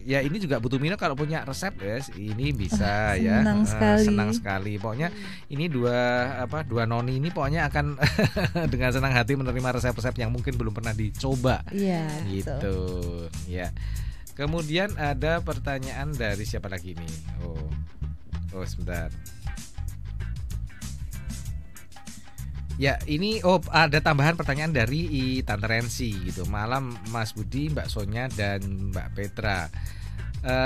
Ya ini juga Bu Tumino kalau punya resep guys, ini bisa ya. Senang sekali. Pokoknya ini dua noni ini pokoknya akan dengan senang hati menerima resep-resep yang mungkin belum pernah dicoba. Iya. Gitu. Ya. Kemudian ada pertanyaan dari siapa lagi nih? Oh sebentar. Ya ini ada tambahan pertanyaan dari Tante Rensi gitu. Malam Mas Budi, Mbak Sonya dan Mbak Petra.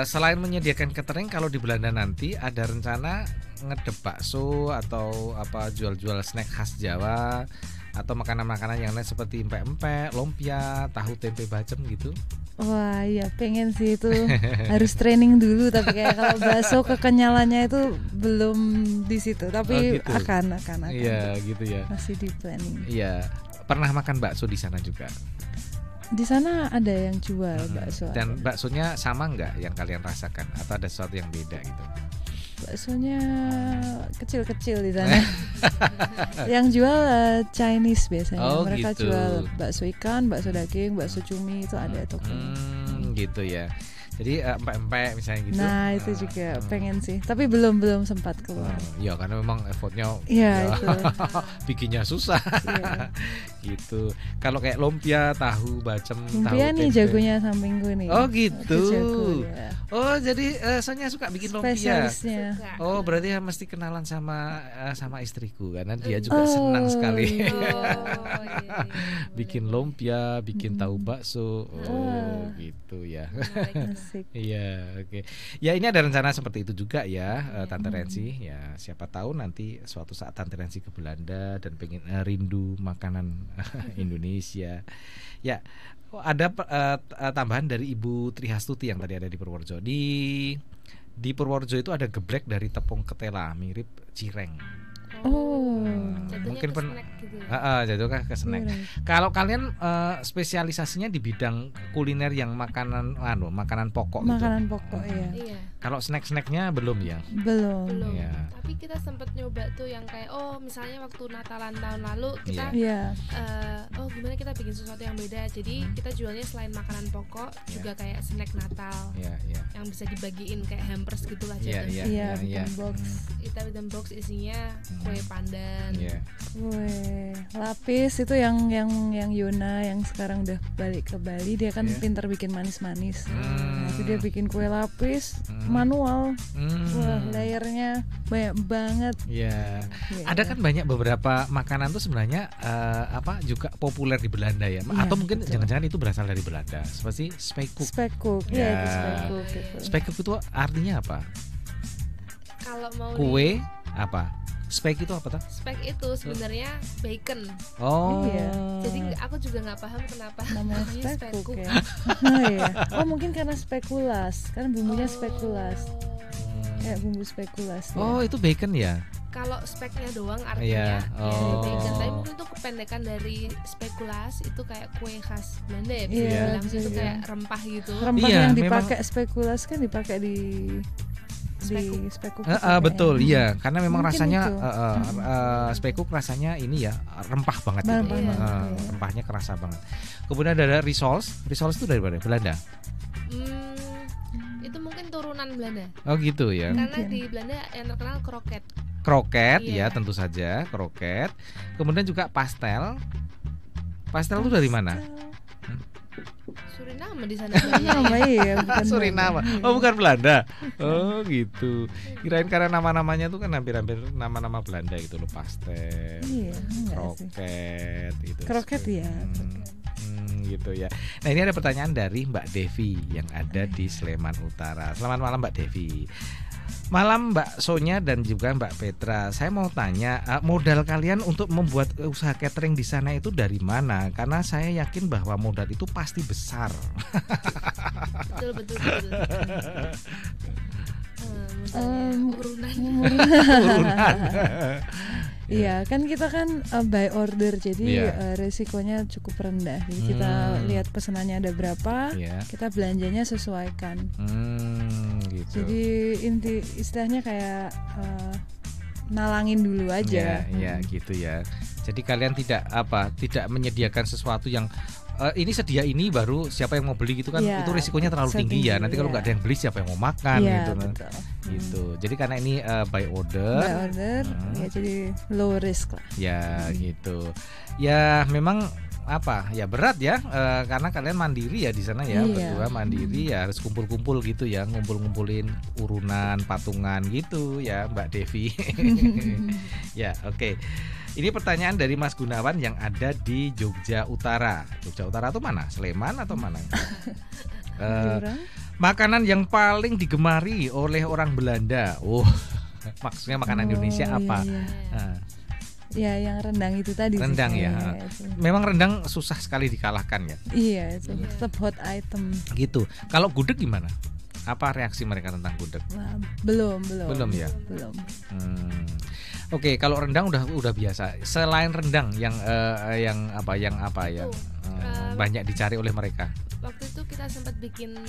Selain menyediakan catering, kalau di Belanda nanti ada rencana ngedep bakso atau jual-jual snack khas Jawa atau makanan-makanan yang lain seperti empek-empek, lumpia, tahu tempe bacem gitu? Wah ya pengen sih itu. Harus training dulu, tapi kayak kalau bakso kekenyalannya itu belum di situ, tapi gitu. akan. Iya gitu ya. Masih di planning. Iya. Pernah makan bakso di sana juga? Di sana ada yang jual bakso. Dan baksonya sama nggak yang kalian rasakan atau ada sesuatu yang beda gitu? Baksonya kecil-kecil di sana. Yang jual Chinese biasanya. Mereka gitu. jual bakso ikan, bakso daging, bakso cumi, itu ada toko. Gitu ya. Jadi empek-empek misalnya gitu. Nah itu juga pengen sih, tapi belum sempat keluar. Ya karena memang effortnya itu. bikinnya susah. Iya. Gitu. Kalau kayak lumpia, tahu bacem, lumpia tahu nih tempe. jagonya sampingku nih. Oh gitu. Jago, ya. Oh jadi Sonya suka bikin lumpia. Spesialisnya. Oh berarti mesti kenalan sama istriku karena dia juga senang sekali. Iya. Bikin lumpia, bikin tahu bakso. Gitu ya. Iya, oke. Ya ini ada rencana seperti itu juga ya, Tante Rensi. Ya siapa tahu nanti suatu saat Tante Rensi ke Belanda dan pengen rindu makanan Indonesia. Ya, ada tambahan dari Ibu Trihastuti yang tadi ada di Purworejo. Di Purworejo itu ada geblek dari tepung ketela mirip cireng. Mungkin gitu. Jatuhnya ke snack. Kalau kalian spesialisasinya di bidang kuliner yang makanan pokok gitu. Makanan pokok iya. Kalau snack-snacknya belum ya? Belum. Ya. Tapi kita sempat nyoba tuh yang kayak misalnya waktu Natalan tahun lalu kita gimana kita bikin sesuatu yang beda. Jadi kita jualnya selain makanan pokok juga kayak snack Natal. Yang bisa dibagiin kayak hampers gitulah jatuhnya. Iya, box. Kita bikin box isinya kue pandan. Kue lapis itu yang Yona yang sekarang udah balik ke Bali, dia kan pintar bikin manis-manis. Nanti dia bikin kue lapis manual. Wah, layernya banyak banget. Ada kan banyak beberapa makanan tuh sebenarnya juga populer di Belanda ya. Atau mungkin jangan-jangan itu berasal dari Belanda. Seperti spekkoek. Spekkoek. Spekkoek itu artinya apa? Kalau mau kue apa? Spek itu apa tuh? Spek itu sebenarnya bacon. Jadi aku juga nggak paham kenapa namanya spekkoek ya. Mungkin karena spekulas, kan bumbunya spekulas. Kayak bumbu spekulas. Itu bacon ya? Kalau speknya doang artinya bacon. Tapi mungkin itu kependekan dari spekulas, itu kayak kue khas Belanda ya. Bilang itu kayak rempah gitu. Rempah yang dipakai spekulas kan dipakai di spekkoek. Betul, iya. Karena memang mungkin rasanya spekkoek rasanya ini ya rempah banget gitu. Rempahnya kerasa banget. Kemudian ada rissoles. Rissoles itu dari mana? Belanda? Itu mungkin turunan Belanda. Oh gitu ya. Karena di Belanda yang terkenal kroket. Kroket ya tentu saja kroket. Kemudian juga pastel. Pastel itu dari mana? Suriname di sana. Bukan Suriname. Bukan Belanda. Oh gitu. Kirain karena nama-namanya tuh kan hampir-hampir nama-nama Belanda gitu loh, pastel. Kroket gitu. Kroket ya. Gitu ya. Nah, ini ada pertanyaan dari Mbak Devi yang ada di Sleman Utara. Selamat malam Mbak Devi. Malam Mbak Sonia dan juga Mbak Petra. Saya mau tanya, modal kalian untuk membuat usaha catering di sana itu dari mana? Karena saya yakin bahwa modal itu pasti besar. Betul. Urunan. Iya, kan kita kan by order, jadi resikonya cukup rendah. Jadi kita lihat pesanannya ada berapa, kita belanjanya sesuaikan. Gitu. Jadi istilahnya kayak nalangin dulu aja. Ya, gitu ya. Jadi kalian tidak menyediakan sesuatu yang ini sedia ini baru siapa yang mau beli gitu kan, itu risikonya terlalu tinggi ya. Nanti kalau nggak ada yang beli siapa yang mau makan gitu kan. Gitu. Jadi karena ini by order, ya jadi low risk lah. Ya gitu. Ya memang ya berat ya, karena kalian mandiri ya di sana ya, berdua mandiri ya, harus kumpul-kumpul gitu ya, ngumpulin urunan patungan gitu ya Mbak Devi. Ya oke. Ini pertanyaan dari Mas Gunawan yang ada di Jogja Utara. Jogja Utara itu mana? Sleman atau mana? Makanan yang paling digemari oleh orang Belanda. Maksudnya makanan Indonesia apa? Ya yang rendang itu tadi. Rendang ya. Memang rendang susah sekali dikalahkan ya. Iya, itu tetap hot item. Gitu. Kalau gudeg gimana? Apa reaksi mereka tentang gudeg? Belum ya. Belum. Oke, kalau rendang udah biasa. Selain rendang yang banyak dicari oleh mereka. Waktu itu kita sempat bikin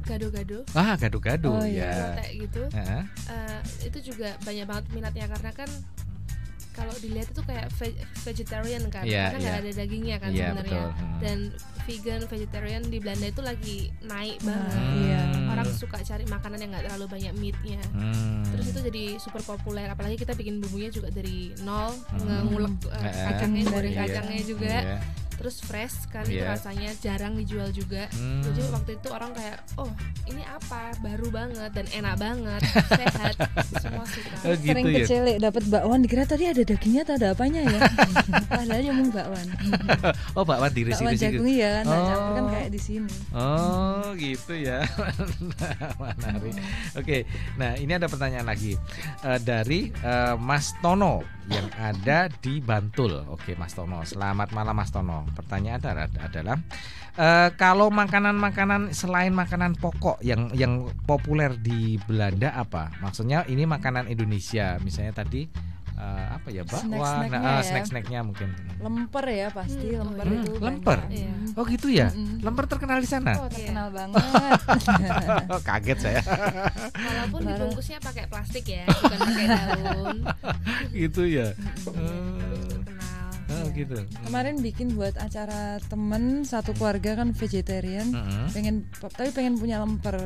gado-gado. Gado-gado ya. Gitu. Itu juga banyak banget minatnya karena kan kalau dilihat itu kayak vegetarian kan, karena nggak ada dagingnya kan sebenarnya. Dan vegetarian di Belanda itu lagi naik banget. Orang suka cari makanan yang nggak terlalu banyak meatnya. Terus itu jadi super populer. Apalagi kita bikin bumbunya juga dari nol, ngulek kacangnya, goreng kacangnya juga. Terus fresh kan, itu rasanya jarang dijual juga. Jadi waktu itu orang kayak, ini apa, baru banget dan enak banget, sehat, semua suka. Sering kecele dapat bakwan dikira tadi ada dagingnya atau ada apanya ya. Padahal nyamung bakwan. Bakwan dirisi-risi. Bakwan jagung ya kan, campur kan kayak di sini. Gitu ya. Menarik. Oke, nah ini ada pertanyaan lagi dari Mas Tono yang ada di Bantul. Oke, Mas Tono, selamat malam Mas Tono. Pertanyaan adalah kalau makanan-makanan selain makanan pokok yang populer di Belanda apa? Maksudnya ini makanan Indonesia, misalnya tadi bakwan, snack-snacknya mungkin. Lemper ya pasti, lemper itu. Lemper? Oh gitu ya? Lemper terkenal di sana? Terkenal banget. Kaget saya. Walaupun dibungkusnya pakai plastik ya, bukan pakai daun. Gitu ya. Gitu. Kemarin bikin buat acara temen satu keluarga kan vegetarian, pengen punya lemper,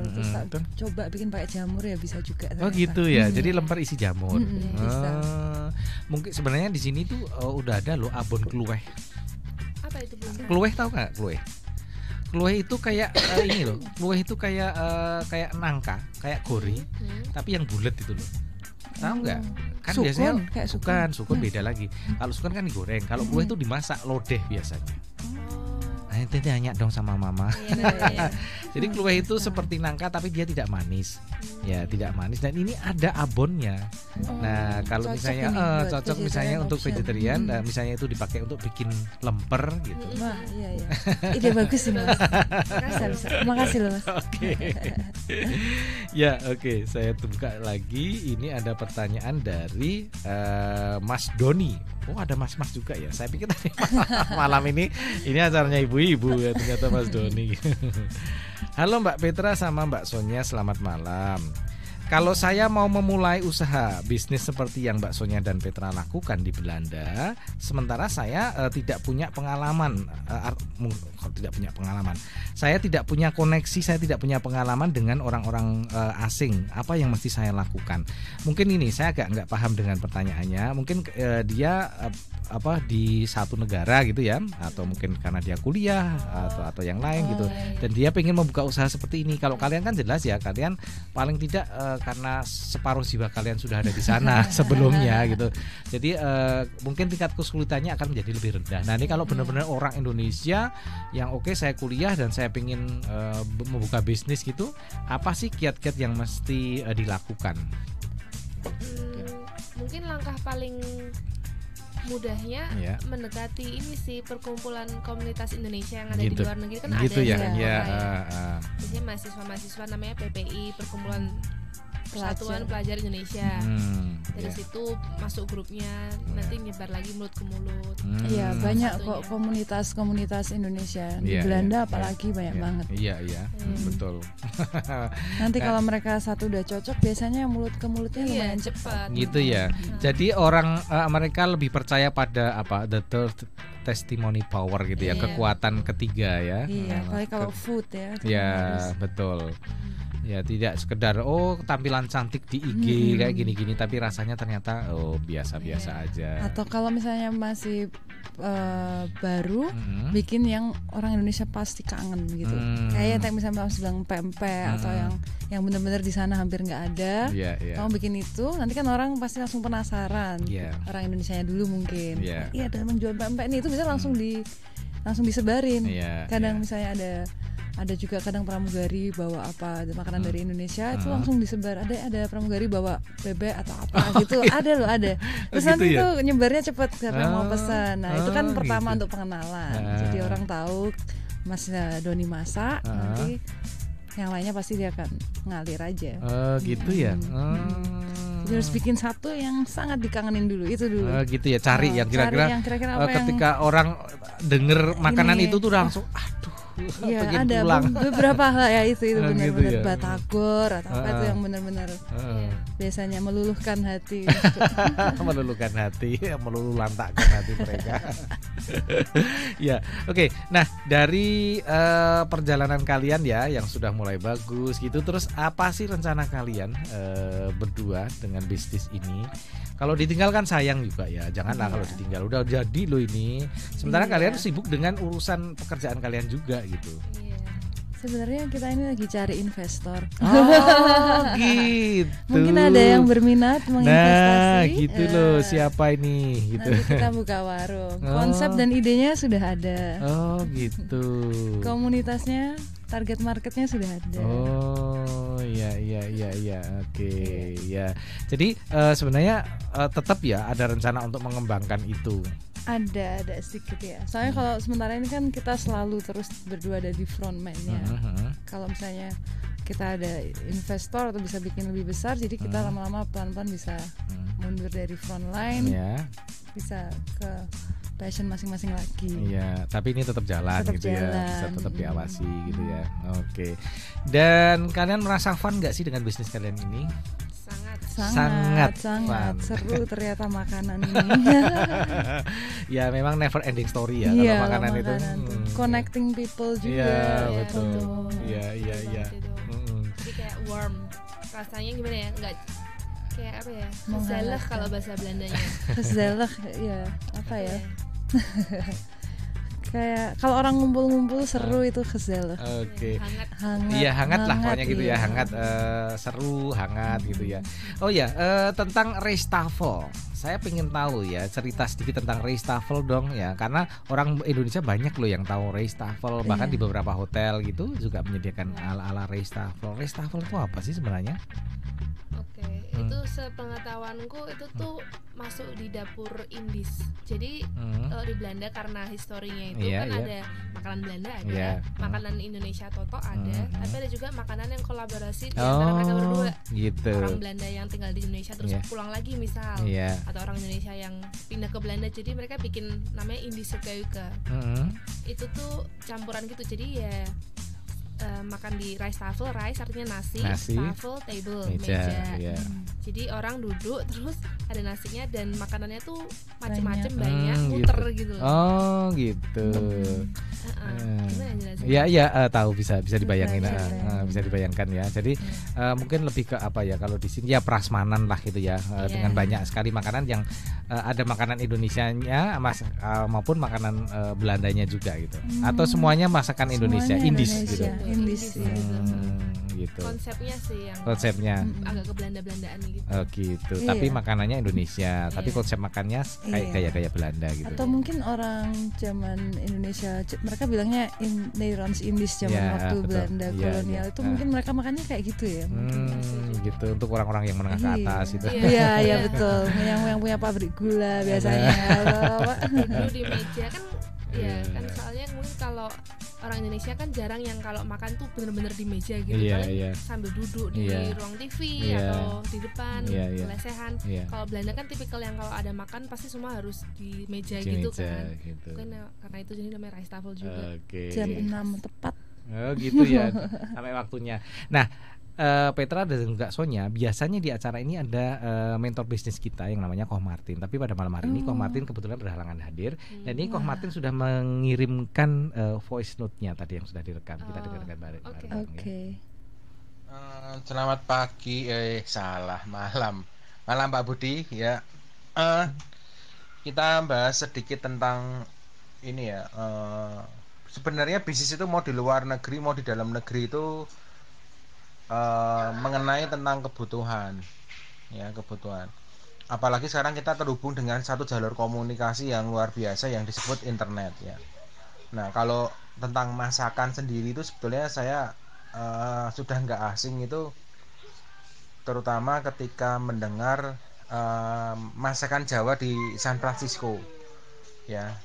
terus coba bikin pakai jamur ya bisa juga. Gitu ya. Jadi lemper isi jamur. Bisa. Mungkin sebenarnya di sini tuh udah ada loh abon kluweh. Apa itu Bu? Kluweh tahu nggak kluweh? Kluweh itu kayak ini loh. Kluweh itu kayak nangka, kayak gori, tapi yang bulat itu loh. Tahu nggak? Kan sukun, biasanya bukan sukun beda lagi. Kalau sukun kan digoreng, kalau kue itu dimasak lodeh biasanya. Nanti tanya dong sama mama. Jadi kue itu seperti nangka tapi dia tidak manis. Ya, tidak manis dan ini ada abonnya. Nah, kalau misalnya cocok misalnya untuk vegetarian, misalnya itu dipakai untuk bikin lemper gitu. Wah, iya. Ide bagus ini. Makasih loh, Mas. Oke. Ya, oke. Saya buka lagi. Ini ada pertanyaan dari Mas Doni. Ada mas-mas juga ya. Saya pikir tadi malam ini acaranya ibu-ibu ya, ternyata Mas Doni. Halo Mbak Petra sama Mbak Sonia, selamat malam. Kalau saya mau memulai usaha bisnis seperti yang Mbak Sonia dan Petra lakukan di Belanda, sementara saya tidak punya pengalaman, saya tidak punya koneksi, saya tidak punya pengalaman dengan orang-orang asing. Apa yang mesti saya lakukan? Mungkin ini saya agak nggak paham dengan pertanyaannya. Mungkin dia di satu negara gitu ya, atau mungkin karena dia kuliah atau yang lain gitu, dan dia pengen membuka usaha seperti ini. Kalau kalian kan jelas ya, kalian paling tidak karena separuh jiwa kalian sudah ada di sana sebelumnya gitu. Jadi mungkin tingkat kesulitannya akan menjadi lebih rendah. Nah ini kalau benar-benar orang Indonesia yang saya kuliah dan saya pengen membuka bisnis gitu, apa sih kiat-kiat yang mesti dilakukan? Mungkin langkah paling mudahnya mendekati ini sih, perkumpulan komunitas Indonesia yang ada di luar negeri kan gitu ada ya. Biasanya mahasiswa namanya PPI, Perkumpulan Persatuan Pelajar Indonesia. Dari situ masuk grupnya, nanti nyebar lagi mulut ke mulut. Iya, banyak kok komunitas Indonesia di Belanda apalagi banyak banget. Iya, betul. Nanti kalau mereka satu udah cocok, biasanya mulut ke mulutnya lumayan cepat. Gitu ya. Jadi orang mereka lebih percaya pada the third testimony power gitu ya, kekuatan ketiga ya. Iya, apalagi kalau food ya. Iya, betul. Ya tidak sekedar tampilan cantik di IG kayak gini-gini, tapi rasanya ternyata biasa-biasa aja. Atau kalau misalnya masih baru, bikin yang orang Indonesia pasti kangen gitu. Kayak misalnya Mas bilang pempek atau yang benar-benar di sana hampir nggak ada. Kamu bikin itu, nanti kan orang pasti langsung penasaran. Orang Indonesianya dulu mungkin. Iya, ada menjual pempek nih, itu bisa langsung disebarin. Kadang misalnya ada juga kadang pramugari bawa makanan dari Indonesia, itu langsung disebar. Ada pramugari bawa bebek atau apa gitu. Ada. Terus nanti itu nyebarnya cepat karena mau pesan. Nah, itu kan pertama untuk pengenalan. Jadi orang tahu Mas Doni masak, nanti yang lainnya pasti dia akan ngalir aja. Gitu ya. Jadi harus bikin satu yang sangat dikangenin dulu, itu dulu. Gitu ya, cari yang kira-kira ketika orang denger makanan itu tuh langsung Iya, ada beberapa hal ya itu benar-benar gitu ya. Batagor atau apa itu yang benar-benar biasanya meluluhkan hati. Meluluhkan hati, meluluh-lantakkan hati mereka. Ya, oke. Nah, dari perjalanan kalian ya yang sudah mulai bagus gitu, terus apa sih rencana kalian berdua dengan bisnis ini? Kalau ditinggal kan sayang juga ya, janganlah kalau ditinggal, udah jadi loh ini. Sementara kalian sibuk dengan urusan pekerjaan kalian juga gitu. Sebenarnya kita ini lagi cari investor. Gitu. Mungkin ada yang berminat menginvestasi. Nah, gitu loh, siapa ini? Gitu. Nanti kita buka warung. Konsep dan idenya sudah ada. Oh, gitu. Komunitasnya, target marketnya sudah ada. Oh, iya. Oke, ya. Jadi sebenarnya tetap ya ada rencana untuk mengembangkan itu. Ada sedikit ya. Soalnya kalau sementara ini kan kita selalu terus berdua ada di frontman-nya. Kalau misalnya kita ada investor atau bisa bikin lebih besar, jadi kita lama-lama pelan-pelan bisa mundur dari frontline, bisa ke passion masing-masing lagi. Iya, tapi ini tetap jalan gitu ya, bisa tetap diawasi gitu ya. Oke. Dan kalian merasa fun nggak sih dengan bisnis kalian ini? Sangat seru ternyata makanan ini. Ya memang never ending story ya kalau makanan itu. Connecting people juga. Iya, betul. Iya. Jadi kayak warm. Rasanya gimana ya? Enggak kayak apa ya? Gezellig kalau bahasa Belandanya. Gezellig ya, apa ya? Kayak kalau orang ngumpul-ngumpul seru itu gezellig. Oke. Hangat. Iya, hangat lah pokoknya gitu ya, hangat, seru, hangat gitu ya. Oh ya, tentang Restafel. Saya pengen tahu ya, cerita sedikit tentang Restafel dong ya, karena orang Indonesia banyak loh yang tahu Restafel, bahkan di beberapa hotel gitu juga menyediakan ala-ala Restafel. Restafel itu apa sih sebenarnya? Oke, itu sepengetahuanku itu tuh masuk di dapur Indies. Jadi kalau di Belanda karena historinya itu ada makanan Belanda ada, makanan Indonesia Toto ada, tapi ada juga makanan yang kolaborasi di antara mereka berdua. Gitu. Orang Belanda yang tinggal di Indonesia terus pulang lagi misal, atau orang Indonesia yang pindah ke Belanda, jadi mereka bikin namanya Indies Sukeuke. Itu tuh campuran gitu, jadi ya makan di rice tafel, rice artinya nasi, tafel table, meja. Jadi orang duduk terus ada nasinya dan makanannya tuh macam-macam banyak muter gitu. Oh gitu. Ya tahu bisa dibayangin, bisa dibayangkan ya. Jadi mungkin lebih ke apa ya, kalau di sini ya prasmanan lah gitu ya, dengan banyak sekali makanan yang ada makanan Indonesianya maupun makanan Belandanya juga gitu. Atau semuanya masakan Indonesia, Indies gitu. Gitu. Konsepnya agak ke Belanda-Belandaan gitu. Oh gitu. Iya. Tapi makanannya Indonesia, tapi konsep makannya kayak Belanda gitu. Atau mungkin orang zaman Indonesia mereka bilangnya Nederlands Indies zaman waktu betul. Belanda kolonial itu mungkin mereka makannya kayak gitu ya. Gitu untuk orang-orang yang menengah ke atas itu. Iya betul. Yang punya pabrik gula biasanya. Dulu di meja kan. Ya kan soalnya mungkin kalau orang Indonesia kan jarang yang kalau makan tuh bener-bener di meja gitu, sambil duduk di ruang TV atau di depan lesehan. Kalau Belanda kan tipikal yang kalau ada makan pasti semua harus di meja gitu kan. Mungkin karena itu jadi namanya Rijsttafel juga. Jam 6 tepat. Oh gitu ya, sampai waktunya. Nah, Petra dan juga Sonia, biasanya di acara ini ada mentor bisnis kita yang namanya Koh Martin. Tapi pada malam hari ini Koh Martin kebetulan berhalangan hadir. Dan ini Koh Martin sudah mengirimkan voice note-nya tadi yang sudah direkam. Kita dengarkan bareng. Oke. Selamat pagi, malam Pak Budi ya. Kita bahas sedikit tentang ini ya. Sebenarnya bisnis itu mau di luar negeri mau di dalam negeri itu mengenai tentang kebutuhan. Apalagi sekarang kita terhubung dengan satu jalur komunikasi yang luar biasa yang disebut internet ya. Nah, kalau tentang masakan sendiri itu sebetulnya saya sudah nggak asing itu, terutama ketika mendengar masakan Jawa di San Francisco ya.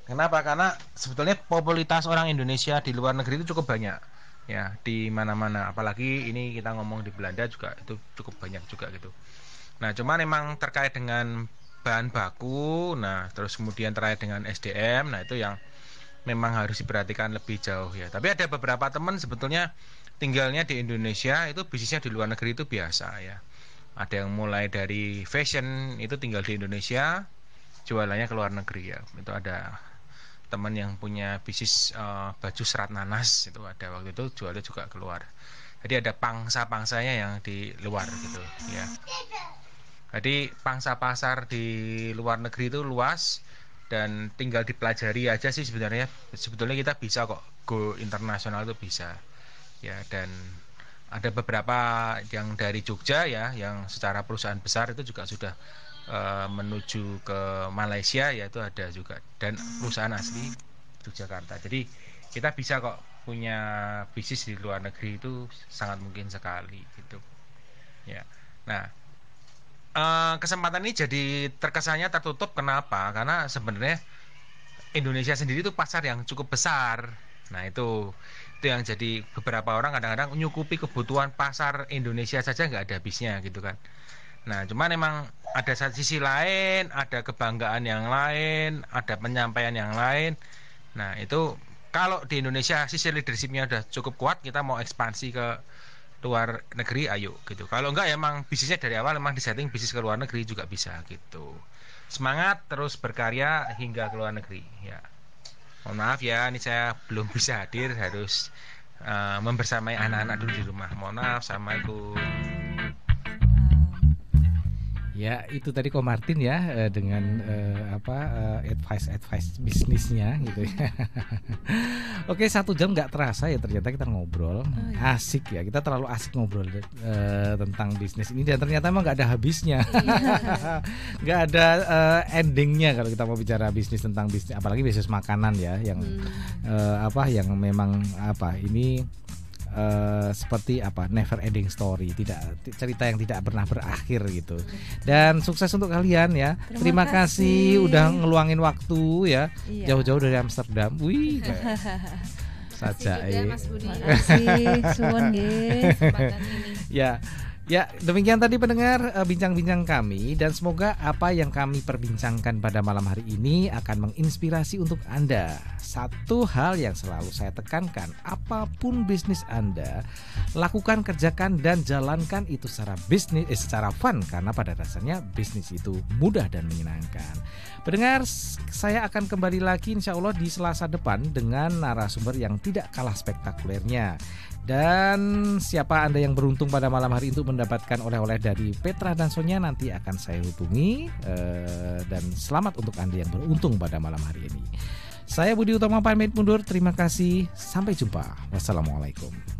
Kenapa? Karena sebetulnya popularitas orang Indonesia di luar negeri itu cukup banyak ya, di mana-mana. Apalagi ini kita ngomong di Belanda juga itu cukup banyak juga gitu. Nah, cuman memang terkait dengan bahan baku, nah terus kemudian terkait dengan SDM, nah itu yang memang harus diperhatikan lebih jauh ya. Tapi ada beberapa teman sebetulnya tinggalnya di Indonesia, itu bisnisnya di luar negeri itu biasa ya. Ada yang mulai dari fashion itu tinggal di Indonesia, jualannya ke luar negeri ya. Itu ada teman yang punya bisnis baju serat nanas, itu ada waktu itu jualnya juga keluar. Jadi ada pangsa-pangsanya yang di luar gitu ya. Jadi pangsa pasar di luar negeri itu luas dan tinggal dipelajari aja sih sebenarnya. Sebetulnya kita bisa kok go internasional, itu bisa ya. Dan ada beberapa yang dari Jogja ya, yang secara perusahaan besar itu juga sudah menuju ke Malaysia ya, itu ada juga, dan perusahaan asli Yogyakarta. Jadi kita bisa kok punya bisnis di luar negeri, itu sangat mungkin sekali gitu ya. Nah, kesempatan ini jadi terkesannya tertutup. Kenapa? Karena sebenarnya Indonesia sendiri itu pasar yang cukup besar. Nah, itu yang jadi beberapa orang kadang-kadang nyukupi kebutuhan pasar Indonesia saja nggak ada habisnya gitu kan. Nah, cuman memang ada sisi lain, ada kebanggaan yang lain, ada penyampaian yang lain. Nah, itu kalau di Indonesia sisi leadershipnya udah cukup kuat, kita mau ekspansi ke luar negeri, ayo gitu. Kalau enggak ya emang bisnisnya dari awal emang disetting bisnis ke luar negeri juga bisa gitu. Semangat terus berkarya hingga ke luar negeri ya. Mohon maaf ya, ini saya belum bisa hadir, harus membersamai anak-anak dulu di rumah. Mohon maaf, assalamualaikum. Ya, itu tadi Koh Martin ya, dengan advice bisnisnya gitu ya. Oke, 1 jam nggak terasa ya, ternyata kita ngobrol. Asik ya, kita terlalu asik ngobrol tentang bisnis ini, dan ternyata emang nggak ada habisnya. Nggak ada endingnya kalau kita mau bicara bisnis, tentang bisnis, apalagi bisnis makanan ya, yang yang memang ini seperti never ending story, cerita yang tidak pernah berakhir gitu. Dan sukses untuk kalian ya. Terima kasih udah ngeluangin waktu ya, jauh-jauh dari Amsterdam. Wih, saja Mas Budi. Makasih suwun nggih. Ya, Ya, demikian tadi pendengar bincang-bincang kami, dan semoga apa yang kami perbincangkan pada malam hari ini akan menginspirasi untuk Anda. Satu hal yang selalu saya tekankan, apapun bisnis Anda, lakukan, kerjakan dan jalankan itu secara fun, karena pada dasarnya bisnis itu mudah dan menyenangkan. Pendengar, saya akan kembali lagi insya Allah di Selasa depan dengan narasumber yang tidak kalah spektakulernya. Dan siapa Anda yang beruntung pada malam hari itu mendapatkan oleh-oleh dari Petra dan Sonia, nanti akan saya hubungi. Dan selamat untuk Anda yang beruntung pada malam hari ini. Saya Budi Utama pamit mundur. Terima kasih. Sampai jumpa. Wassalamualaikum.